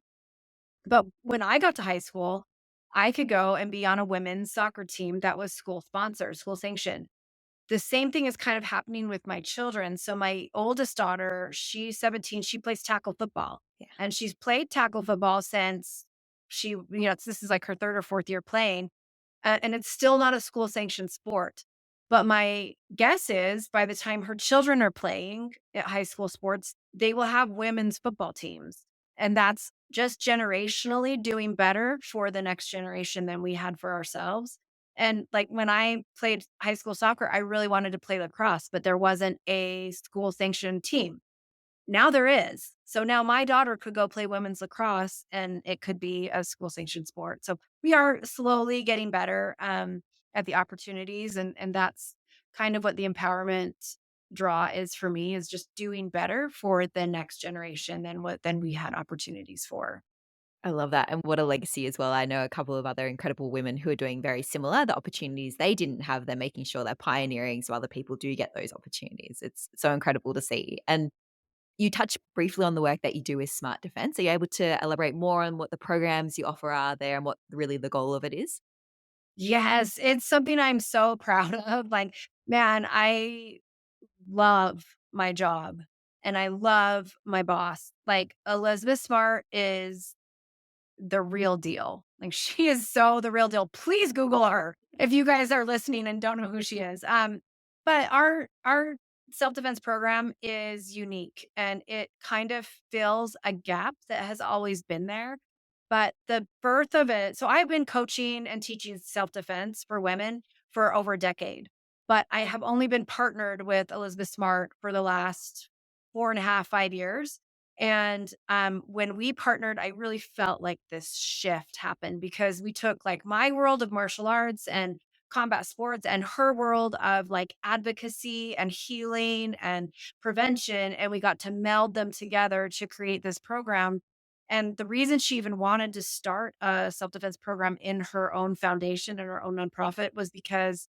But when I got to high school, I could go and be on a women's soccer team that was school sponsored, school sanctioned. The same thing is kind of happening with my children. So my oldest daughter, she's 17, she plays tackle football. Yeah. And she's played tackle football since this is like her third or fourth year playing. And it's still not a school sanctioned sport. But my guess is by the time her children are playing at high school sports, they will have women's football teams. And that's just generationally doing better for the next generation than we had for ourselves. And like when I played high school soccer, I really wanted to play lacrosse, but there wasn't a school sanctioned team. Now there is. So now my daughter could go play women's lacrosse and it could be a school sanctioned sport. So we are slowly getting better at the opportunities and that's kind of what the empowerment draw is for me is just doing better for the next generation than we had opportunities for. I love that, and what a legacy as well. I know a couple of other incredible women who are doing very similar. The opportunities they didn't have, they're making sure they're pioneering so other people do get those opportunities. It's so incredible to see. And you touched briefly on the work that you do with Smart Defense. Are you able to elaborate more on what the programs you offer are there and what really the goal of it is? Yes, it's something I'm so proud of. Like, man, I love my job and I love my boss. Like Elizabeth Smart is the real deal. Like she is so the real deal. Please Google her if you guys are listening and don't know who she is. But our self-defense program is unique and it kind of fills a gap that has always been there. But the birth of it, so I've been coaching and teaching self-defense for women for over a decade, but I have only been partnered with Elizabeth Smart for the last 4.5, 5 years. And when we partnered, I really felt like this shift happened because we took like my world of martial arts and combat sports and her world of like advocacy and healing and prevention. And we got to meld them together to create this program. And the reason she even wanted to start a self defense program in her own foundation and her own nonprofit was because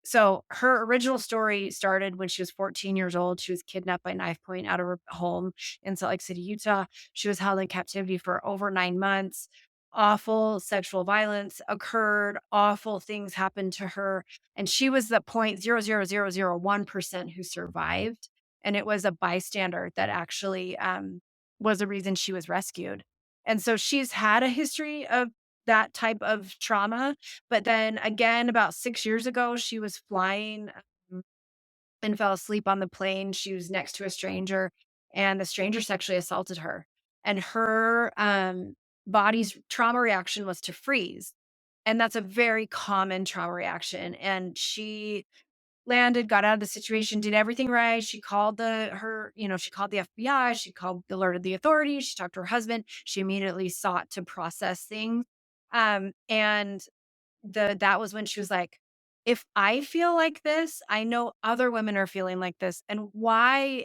so her original story started when she was 14 years old. She was kidnapped by knife point out of her home in Salt Lake City, Utah. She was held in captivity for over 9 months. Awful sexual violence occurred. Awful things happened to her. And she was the 0.00001% who survived. And it was a bystander that actually was the reason she was rescued. And so she's had a history of that type of trauma, but then again, about 6 years ago, she was flying, um, and fell asleep on the plane. She was next to a stranger, and the stranger sexually assaulted her, and her, body's trauma reaction was to freeze, and that's a very common trauma reaction, and she landed, got out of the situation, did everything right. She called she called the FBI, she called alerted the authorities, she talked to her husband, she immediately sought to process things. And that was when she was like, "If I feel like this, I know other women are feeling like this, and why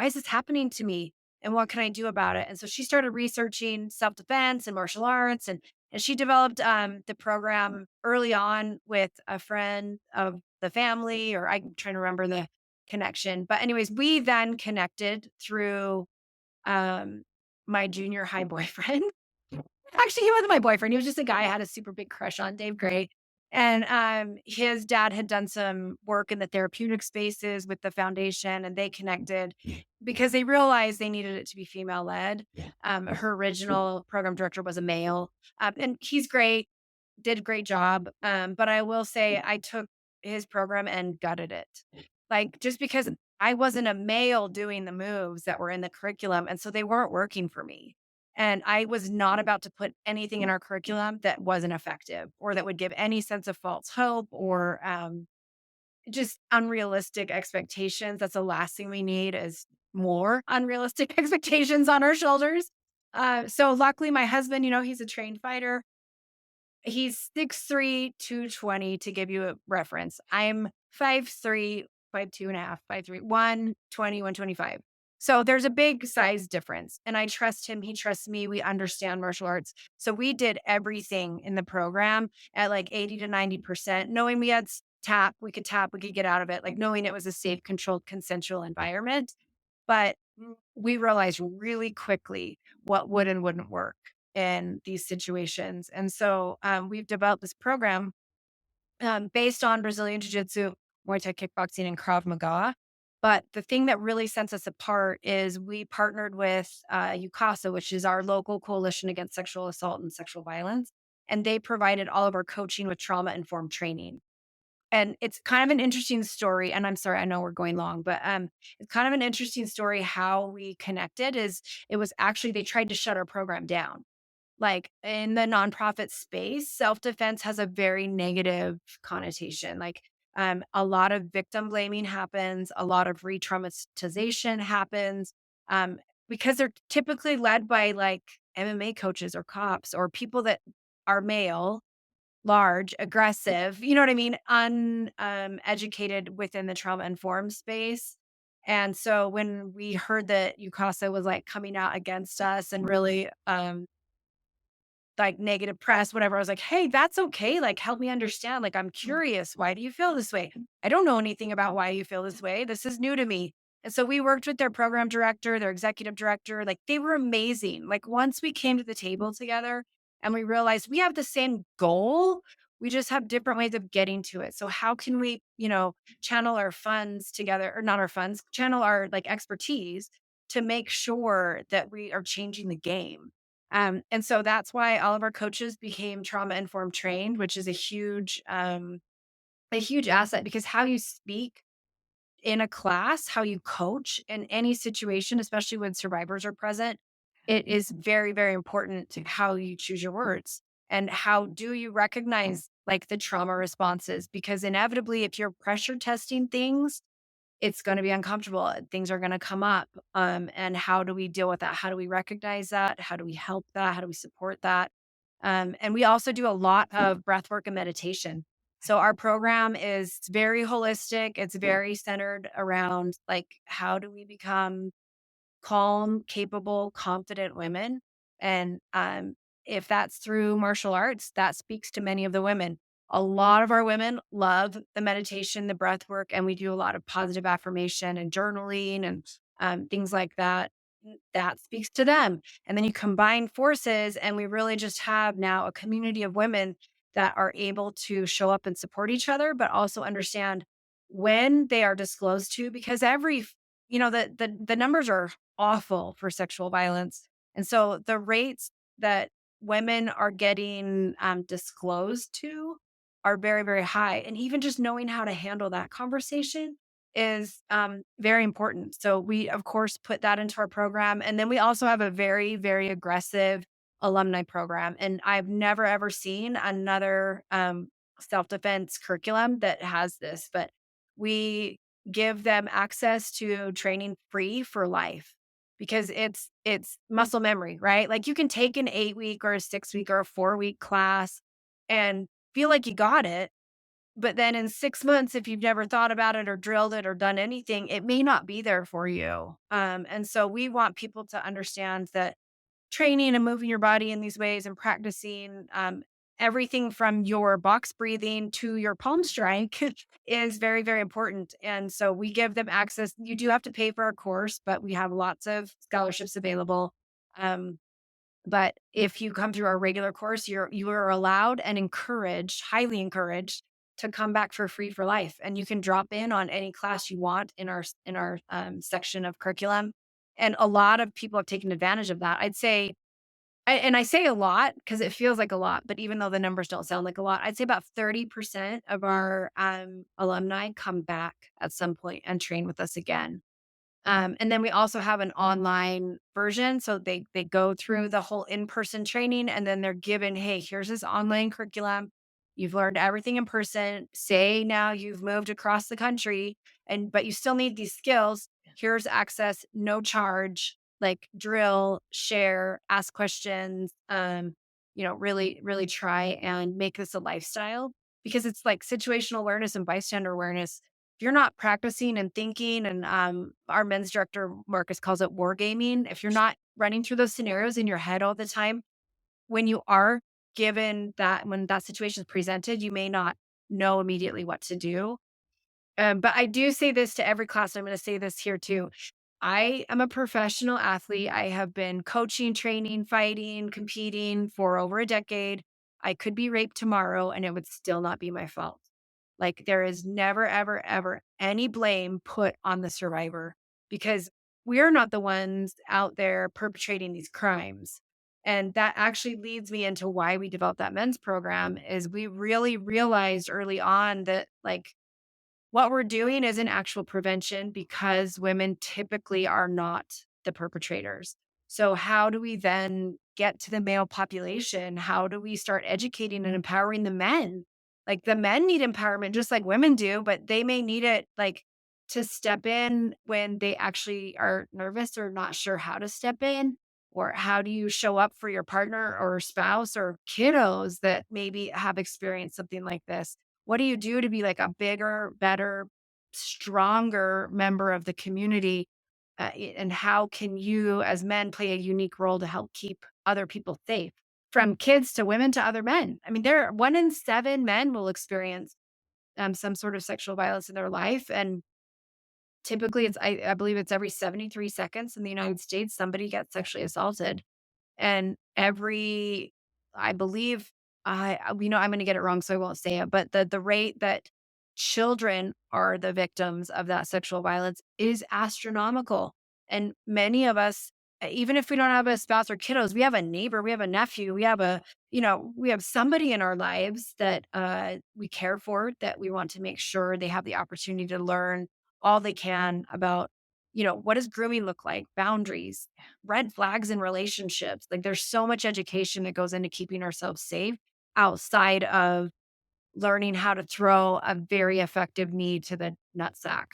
is this happening to me, and what can I do about it?" And so she started researching self-defense and martial arts, and she developed, the program early on with a friend of the family, or I'm trying to remember the connection. But anyways, we then connected through, um, my junior high boyfriend. Actually, he wasn't my boyfriend. He was just a guy I had a super big crush on, Dave Gray. And his dad had done some work in the therapeutic spaces with the foundation, and they connected because they realized they needed it to be female led. Her original program director was a male, and he's great, did a great job. But I will say I took his program and gutted it. Like, just because I wasn't a male doing the moves that were in the curriculum, and so they weren't working for me. And I was not about to put anything in our curriculum that wasn't effective or that would give any sense of false hope or just unrealistic expectations. That's the last thing we need is more unrealistic expectations on our shoulders. So luckily, my husband, he's a trained fighter. He's 6'3", 220 to give you a reference. I'm 5'3", 5'2" and a half, 5'3", 120, 125. So there's a big size difference. And I trust him. He trusts me. We understand martial arts. So we did everything in the program at like 80 to 90%, knowing we had tap, we could get out of it, like knowing it was a safe, controlled, consensual environment. But we realized really quickly what would and wouldn't work in these situations. And so we've developed this program based on Brazilian Jiu Jitsu, Muay Thai kickboxing, and Krav Maga. But the thing that really sets us apart is we partnered with UCASA, which is our local coalition against sexual assault and sexual violence. And they provided all of our coaching with trauma informed training. And it's kind of an interesting story, and I'm sorry, I know we're going long, but, it's kind of an interesting story how we connected is it was actually they tried to shut our program down. Like, in the nonprofit space, self-defense has a very negative connotation, like, a lot of victim blaming happens, a lot of re-traumatization happens, because they're typically led by, like, MMA coaches or cops or people that are male, large, aggressive, you know what I mean? Educated within the trauma-informed space. And so when we heard that UCASA was, like, coming out against us and really, like, negative press, whatever, I was like, "Hey, that's okay, like, help me understand, like, I'm curious, why do you feel this way? I don't know anything about why you feel this way, this is new to me." And so we worked with their program director, their executive director, like, they were amazing. Like, once we came to the table together and we realized we have the same goal, we just have different ways of getting to it. So how can we, channel our funds together, or not our funds, channel our, like, expertise to make sure that we are changing the game? And so that's why all of our coaches became trauma informed trained, which is a huge asset because how you speak in a class, how you coach in any situation, especially when survivors are present, it is very, very important to how you choose your words and how do you recognize like the trauma responses, because inevitably if you're pressure testing things, it's going to be uncomfortable. Things are going to come up. And how do we deal with that? How do we recognize that? How do we help that? How do we support that? And we also do a lot of breath work and meditation. So our program is very holistic. It's very centered around like, how do we become calm, capable, confident women. And if that's through martial arts, that speaks to many of the women. A lot of our women love the meditation, the breath work, and we do a lot of positive affirmation and journaling and things like that. That speaks to them. And then you combine forces, and we really just have now a community of women that are able to show up and support each other, but also understand when they are disclosed to, because the numbers are awful for sexual violence. And so the rates that women are getting disclosed to are very, very high. And even just knowing how to handle that conversation is very important. So we, of course, put that into our program. And then we also have a very, very aggressive alumni program. And I've never, ever seen another self defense curriculum that has this, but we give them access to training free for life because it's muscle memory, right? Like you can take an 8-week or a 6-week or a 4-week class and feel like you got it. But then in 6 months, if you've never thought about it or drilled it or done anything, it may not be there for you. And so we want people to understand that training and moving your body in these ways and practicing everything from your box breathing to your palm strike is very, very important. And so we give them access. You do have to pay for our course, but we have lots of scholarships available. Um, but if you come through our regular course, you are allowed and encouraged, highly encouraged, to come back for free for life. And you can drop in on any class you want in our section of curriculum. And a lot of people have taken advantage of that. I'd say and I say a lot because it feels like a lot, but even though the numbers don't sound like a lot, I'd say about 30% of our alumni come back at some point and train with us again. And then we also have an online version. So they go through the whole in-person training and then they're given, hey, here's this online curriculum. You've learned everything in person. Say now you've moved across the country but you still need these skills. Here's access, no charge, like drill, share, ask questions, really, really try and make this a lifestyle because it's like situational awareness and bystander awareness. If you're not practicing and thinking, and our men's director, Marcus, calls it wargaming, if you're not running through those scenarios in your head all the time, when you are given that, when that situation is presented, you may not know immediately what to do. But I do say this to every class. I'm going to say this here too. I am a professional athlete. I have been coaching, training, fighting, competing for over a decade. I could be raped tomorrow and it would still not be my fault. Like there is never, ever, ever any blame put on the survivor because we're not the ones out there perpetrating these crimes. And that actually leads me into why we developed that men's program is we really realized early on that like what we're doing is an actual prevention because women typically are not the perpetrators. So, how do we then get to the male population? How do we start educating and empowering the men? Like the men need empowerment just like women do, but they may need it like to step in when they actually are nervous or not sure how to step in. Or how do you show up for your partner or spouse or kiddos that maybe have experienced something like this? What do you do to be like a bigger, better, stronger member of the community? And how can you, as men, play a unique role to help keep other people safe, from kids to women to other men? I mean, 1 in 7 men will experience some sort of sexual violence in their life, and typically, I believe it's every 73 seconds in the United States somebody gets sexually assaulted. And I believe, I'm going to get it wrong, so I won't say it, but the rate that children are the victims of that sexual violence is astronomical. And many of us, even if we don't have a spouse or kiddos, we have a neighbor, we have a nephew, we have somebody in our lives that we care for, that we want to make sure they have the opportunity to learn all they can about, what does grooming look like, boundaries, red flags in relationships. Like there's so much education that goes into keeping ourselves safe outside of learning how to throw a very effective knee to the nutsack.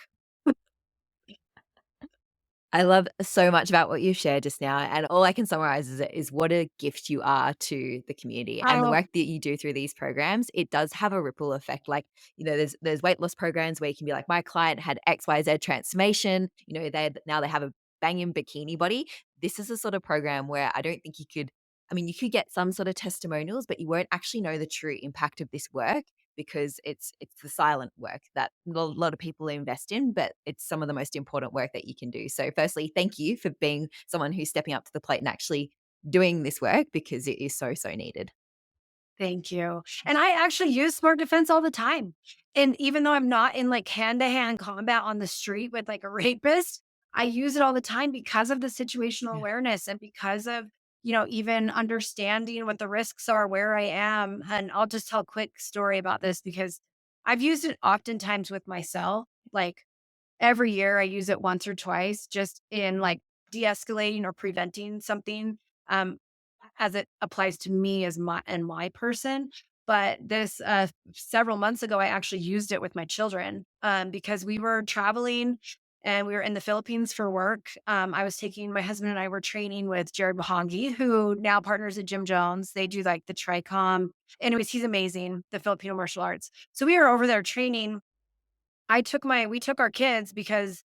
I love so much about what you've shared just now, and all I can summarize is what a gift you are to the community and the Oh, work that you do through these programs. It does have a ripple effect. Like, there's weight loss programs where you can be like, my client had XYZ transformation. Now they have a banging bikini body. This is a sort of program where I don't think you could. I mean, you could get some sort of testimonials, but you won't actually know the true impact of this work because it's the silent work that a lot of people invest in, but it's some of the most important work that you can do. So, firstly, thank you for being someone who's stepping up to the plate and actually doing this work because it is so, so needed. thank you. And I actually use smart defense all the time. And even though I'm not in like hand to hand combat on the street with like a rapist, I use it all the time because of the situational Yeah. awareness and because of, even understanding what the risks are, where I am. And I'll just tell a quick story about this because I've used it oftentimes with myself. Like every year I use it once or twice just in like de-escalating or preventing something. Um, as it applies to me as my person. But this several months ago, I actually used it with my children because we were traveling and we were in the Philippines for work. I was taking my husband and I were training with Jared Bahangi, who now partners at Jim Jones. They do like the Tricom. Anyways, he's amazing, the Filipino martial arts. So we were over there training. We took our kids because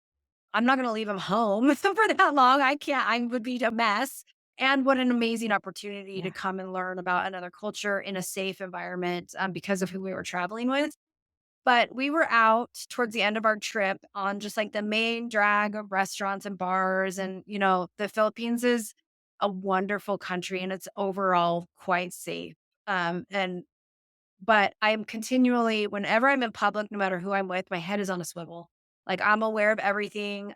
I'm not gonna leave him home for that long. I can't. I would be a mess. And what an amazing opportunity to Yeah. come and learn about another culture in a safe environment, because of who we were traveling with. But we were out towards the end of our trip on just like the main drag of restaurants and bars. And, the Philippines is a wonderful country and it's overall quite safe. And but I'm continually whenever I'm in public, no matter who I'm with, my head is on a swivel. Like, I'm aware of everything,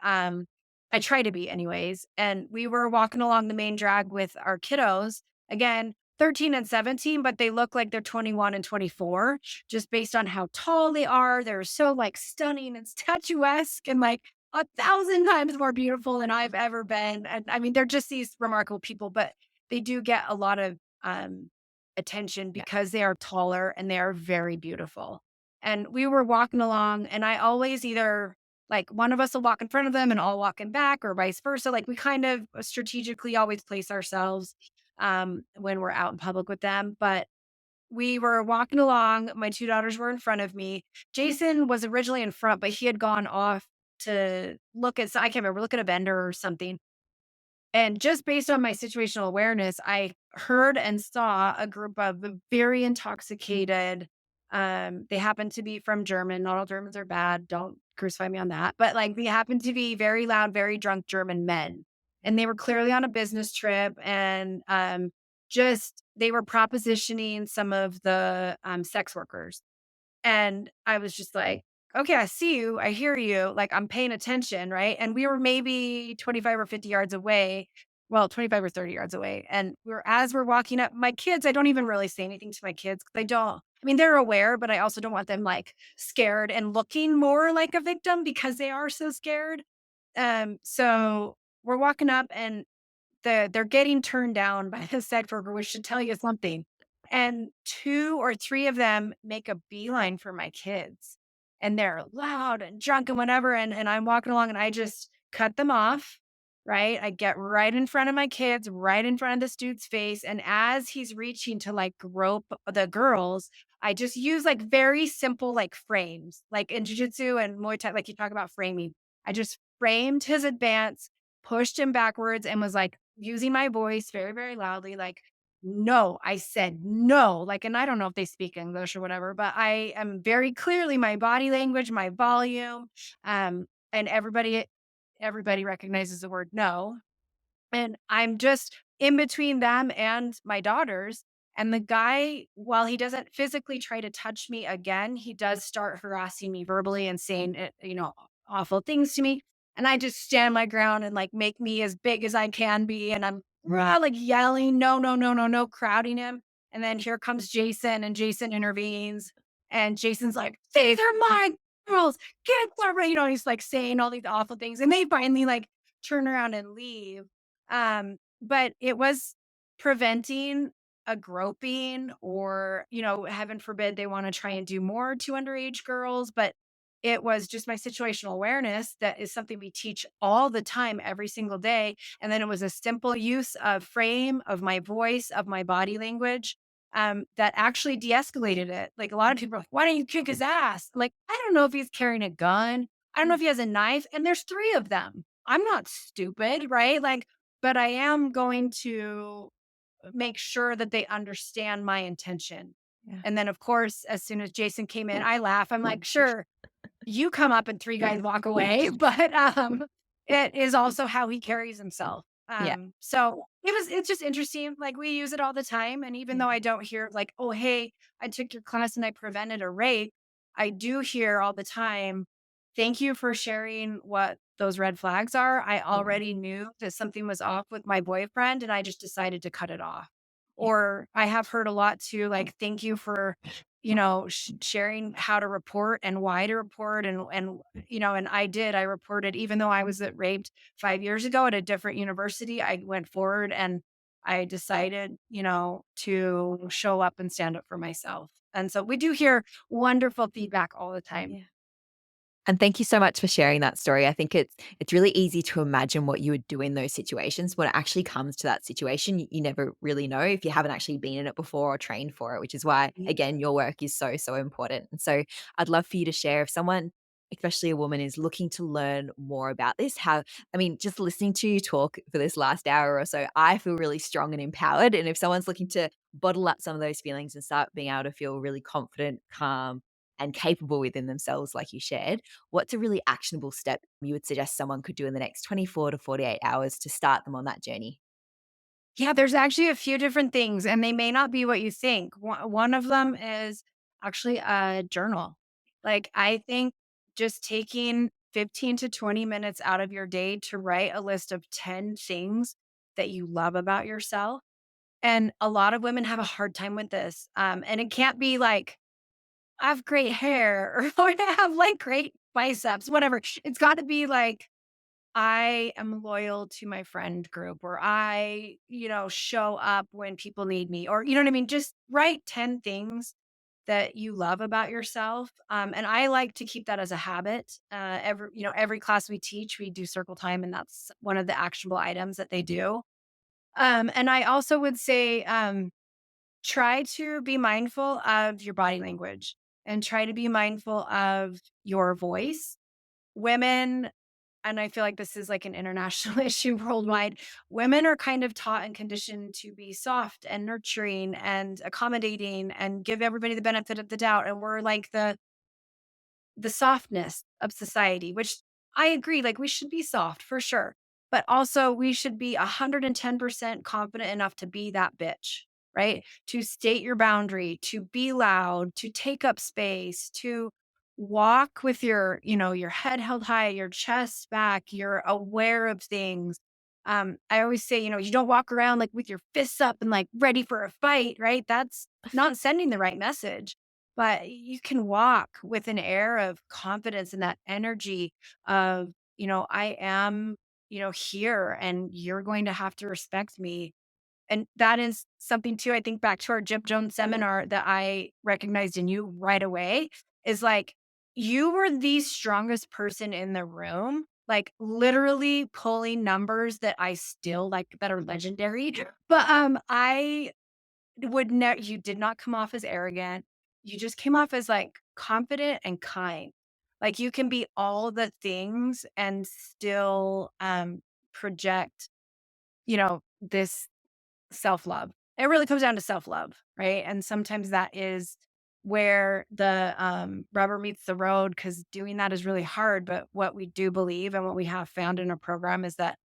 I try to be anyways, and we were walking along the main drag with our kiddos, again, 13 and 17, but they look like they're 21 and 24 just based on how tall they are. They're so, like, stunning and statuesque and, like, 1,000 times more beautiful than I've ever been, and, I mean, they're just these remarkable people, but they do get a lot of, attention Yeah. because they are taller and they are very beautiful. And we were walking along, and I always either like one of us will walk in front of them and I'll walk in back, or vice versa. Like we kind of strategically always place ourselves when we're out in public with them. But we were walking along. My two daughters were in front of me. Jason was originally in front, but he had gone off to look at, I can't remember, look at a vendor or something. And just based on my situational awareness, I heard and saw a group of very intoxicated, they happen to be from German. Not all Germans are bad. Don't crucify me on that. But like they happen to be very loud, very drunk German men. And they were clearly on a business trip and just they were propositioning some of the sex workers. And I was just like, "Okay, I see you. I hear you. Like, I'm paying attention." Right. And we were maybe 25 or 50 yards away. Well, 25 or 30 yards away. And as we're walking up, my kids, I don't even really say anything to my kids because I don't, I mean, they're aware, but I also don't want them like scared and looking more like a victim because they are so scared. So we're walking up and they're getting turned down by the sex worker, which should tell you something. And 2 or 3 of them make a beeline for my kids, and they're loud and drunk and whatever, and I'm walking along and I just cut them off, right? I get right in front of my kids, right in front of this dude's face, and as he's reaching to, like, grope the girls, I just use, like, very simple, like, frames. Like, in Jiu-Jitsu and Muay Thai, like, you talk about framing. I just framed his advance, pushed him backwards, and was, like, using my voice very, very loudly, like, "No." I said, "No." Like, and I don't know if they speak English or whatever, but I am very clearly my body language, my volume, and everybody recognizes the word "no." And I'm just in between them and my daughters. And the guy, while he doesn't physically try to touch me again, he does start harassing me verbally and saying, awful things to me. And I just stand my ground and like make me as big as I can be. And I'm like yelling, no, no, no, no, no, crowding him. And then here comes Jason, and Jason intervenes. And Jason's like, these are my girls, get Barbara, he's like saying all these awful things and they finally like turn around and leave. But it was preventing a groping or, heaven forbid they want to try and do more to underage girls. But it was just my situational awareness that is something we teach all the time, every single day. And then it was a simple use of frame, of my voice, of my body language that actually de-escalated it. Like a lot of people are like, why don't you kick his ass? Like, I don't know if he's carrying a gun. I don't know if he has a knife. And there's three of them. I'm not stupid, right? Like, but I am going to make sure that they understand my intention. Yeah. And then, of course, as soon as Jason came in, I laugh. I'm like, sure, you come up and three guys walk away, but it is also how he carries himself. Yeah. So it's just interesting. Like we use it all the time. And even Yeah. though I don't hear like, oh, hey, I took your class and I prevented a rape, I do hear all the time, thank you for sharing what those red flags are. I already knew that something was off with my boyfriend and I just decided to cut it off. Yeah. Or I have heard a lot too, like, thank you for sharing how to report and why to report and I reported even though I was raped 5 years ago at a different university. I went forward and I decided, to show up and stand up for myself. And so we do hear wonderful feedback all the time. Yeah. And thank you so much for sharing that story. I think it's really easy to imagine what you would do in those situations. When it actually comes to that situation, you never really know if you haven't actually been in it before or trained for it, which is why, again, your work is so, so important. And so I'd love for you to share if someone, especially a woman, is looking to learn more about this, how, I mean, just listening to you talk for this last hour or so, I feel really strong and empowered. And if someone's looking to bottle up some of those feelings and start being able to feel really confident, calm, and capable within themselves, like you shared, what's a really actionable step you would suggest someone could do in the next 24 to 48 hours to start them on that journey? Yeah, there's actually a few different things, and they may not be what you think. One of them is actually a journal. Like, I think just taking 15 to 20 minutes out of your day to write a list of 10 things that you love about yourself. And a lot of women have a hard time with this. And it can't be like, I have great hair or I have like great biceps, whatever. It's got to be like, I am loyal to my friend group or I, show up when people need me or you know what I mean? Just write 10 things that you love about yourself. And I like to keep that as a habit. Every class we teach, we do circle time and that's one of the actionable items that they do. And I also would say, try to be mindful of your body language and try to be mindful of your voice. Women and I feel like this is like an international issue worldwide. Women are kind of taught and conditioned to be soft and nurturing and accommodating and give everybody the benefit of the doubt. And we're like the softness of society, which I agree, like we should be soft for sure. But also we should be 110% confident enough to be that bitch, right? To state your boundary, to be loud, to take up space, to walk with your head held high, your chest back, you're aware of things. I always say, you don't walk around like with your fists up and like ready for a fight, right? That's not sending the right message. But you can walk with an air of confidence and that energy of, I am, here and you're going to have to respect me. And that is something too, I think back to our Jip Jones seminar that I recognized in you right away is like, you were the strongest person in the room, like literally pulling numbers that I still like that are legendary. But I would never you did not come off as arrogant. You just came off as, like, confident and kind. Like, you can be all the things and still, project, this self-love. It really comes down to self-love, right? And sometimes that is where the, rubber meets the road because doing that is really hard, but what we do believe and what we have found in our program is that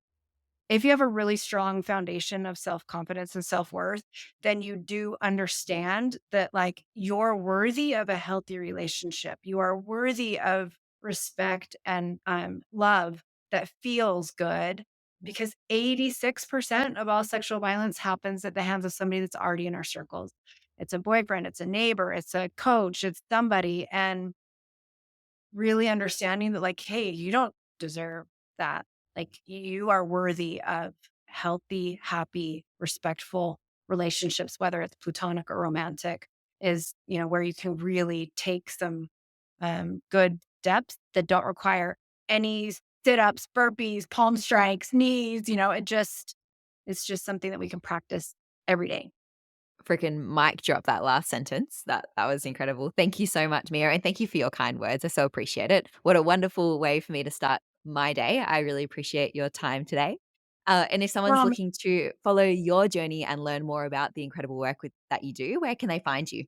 if you have a really strong foundation of self-confidence and self-worth, then you do understand that, like, you're worthy of a healthy relationship. You are worthy of respect and, love that feels good because 86% of all sexual violence happens at the hands of somebody that's already in our circles. It's a boyfriend, it's a neighbor, it's a coach, it's somebody, and really understanding that like, hey, you don't deserve that. Like you are worthy of healthy, happy, respectful relationships, whether it's platonic or romantic, is, where you can really take some good depths that don't require any sit ups, burpees, palm strikes, knees, it's just something that we can practice every day. Freaking mic drop that last sentence. That was incredible. Thank you so much, Mia, and thank you for your kind words. I so appreciate it. What a wonderful way for me to start my day. I really appreciate your time today. And if someone's Um, looking to follow your journey and learn more about the incredible work that you do, where can they find you?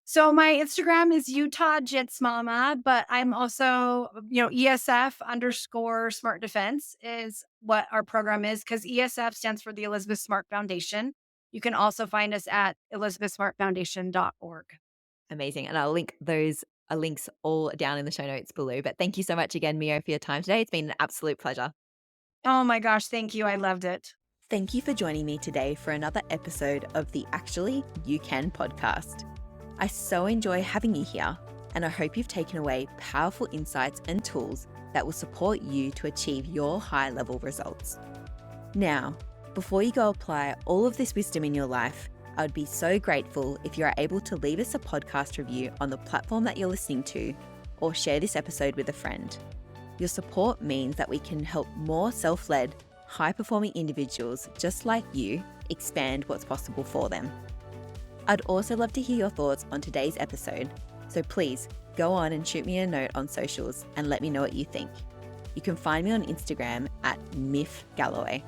So my Instagram is Utah Jits Mama, but I'm also, ESF underscore Smart Defense is what our program is because ESF stands for the Elizabeth Smart Foundation. You can also find us at elizabethsmartfoundation.org. Amazing. And I'll link those links all down in the show notes below. But thank you so much again, Mio, for your time today. It's been an absolute pleasure. Oh my gosh, thank you. I loved it. Thank you for joining me today for another episode of the Actually You Can podcast. I so enjoy having you here, and I hope you've taken away powerful insights and tools that will support you to achieve your high-level results. Now, before you go apply all of this wisdom in your life, I would be so grateful if you are able to leave us a podcast review on the platform that you're listening to, or share this episode with a friend. Your support means that we can help more self-led, high-performing individuals just like you expand what's possible for them. I'd also love to hear your thoughts on today's episode, so please go on and shoot me a note on socials and let me know what you think. You can find me on Instagram at Miff Galloway.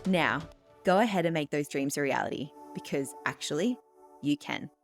Now, go ahead and make those dreams a reality, because actually, you can.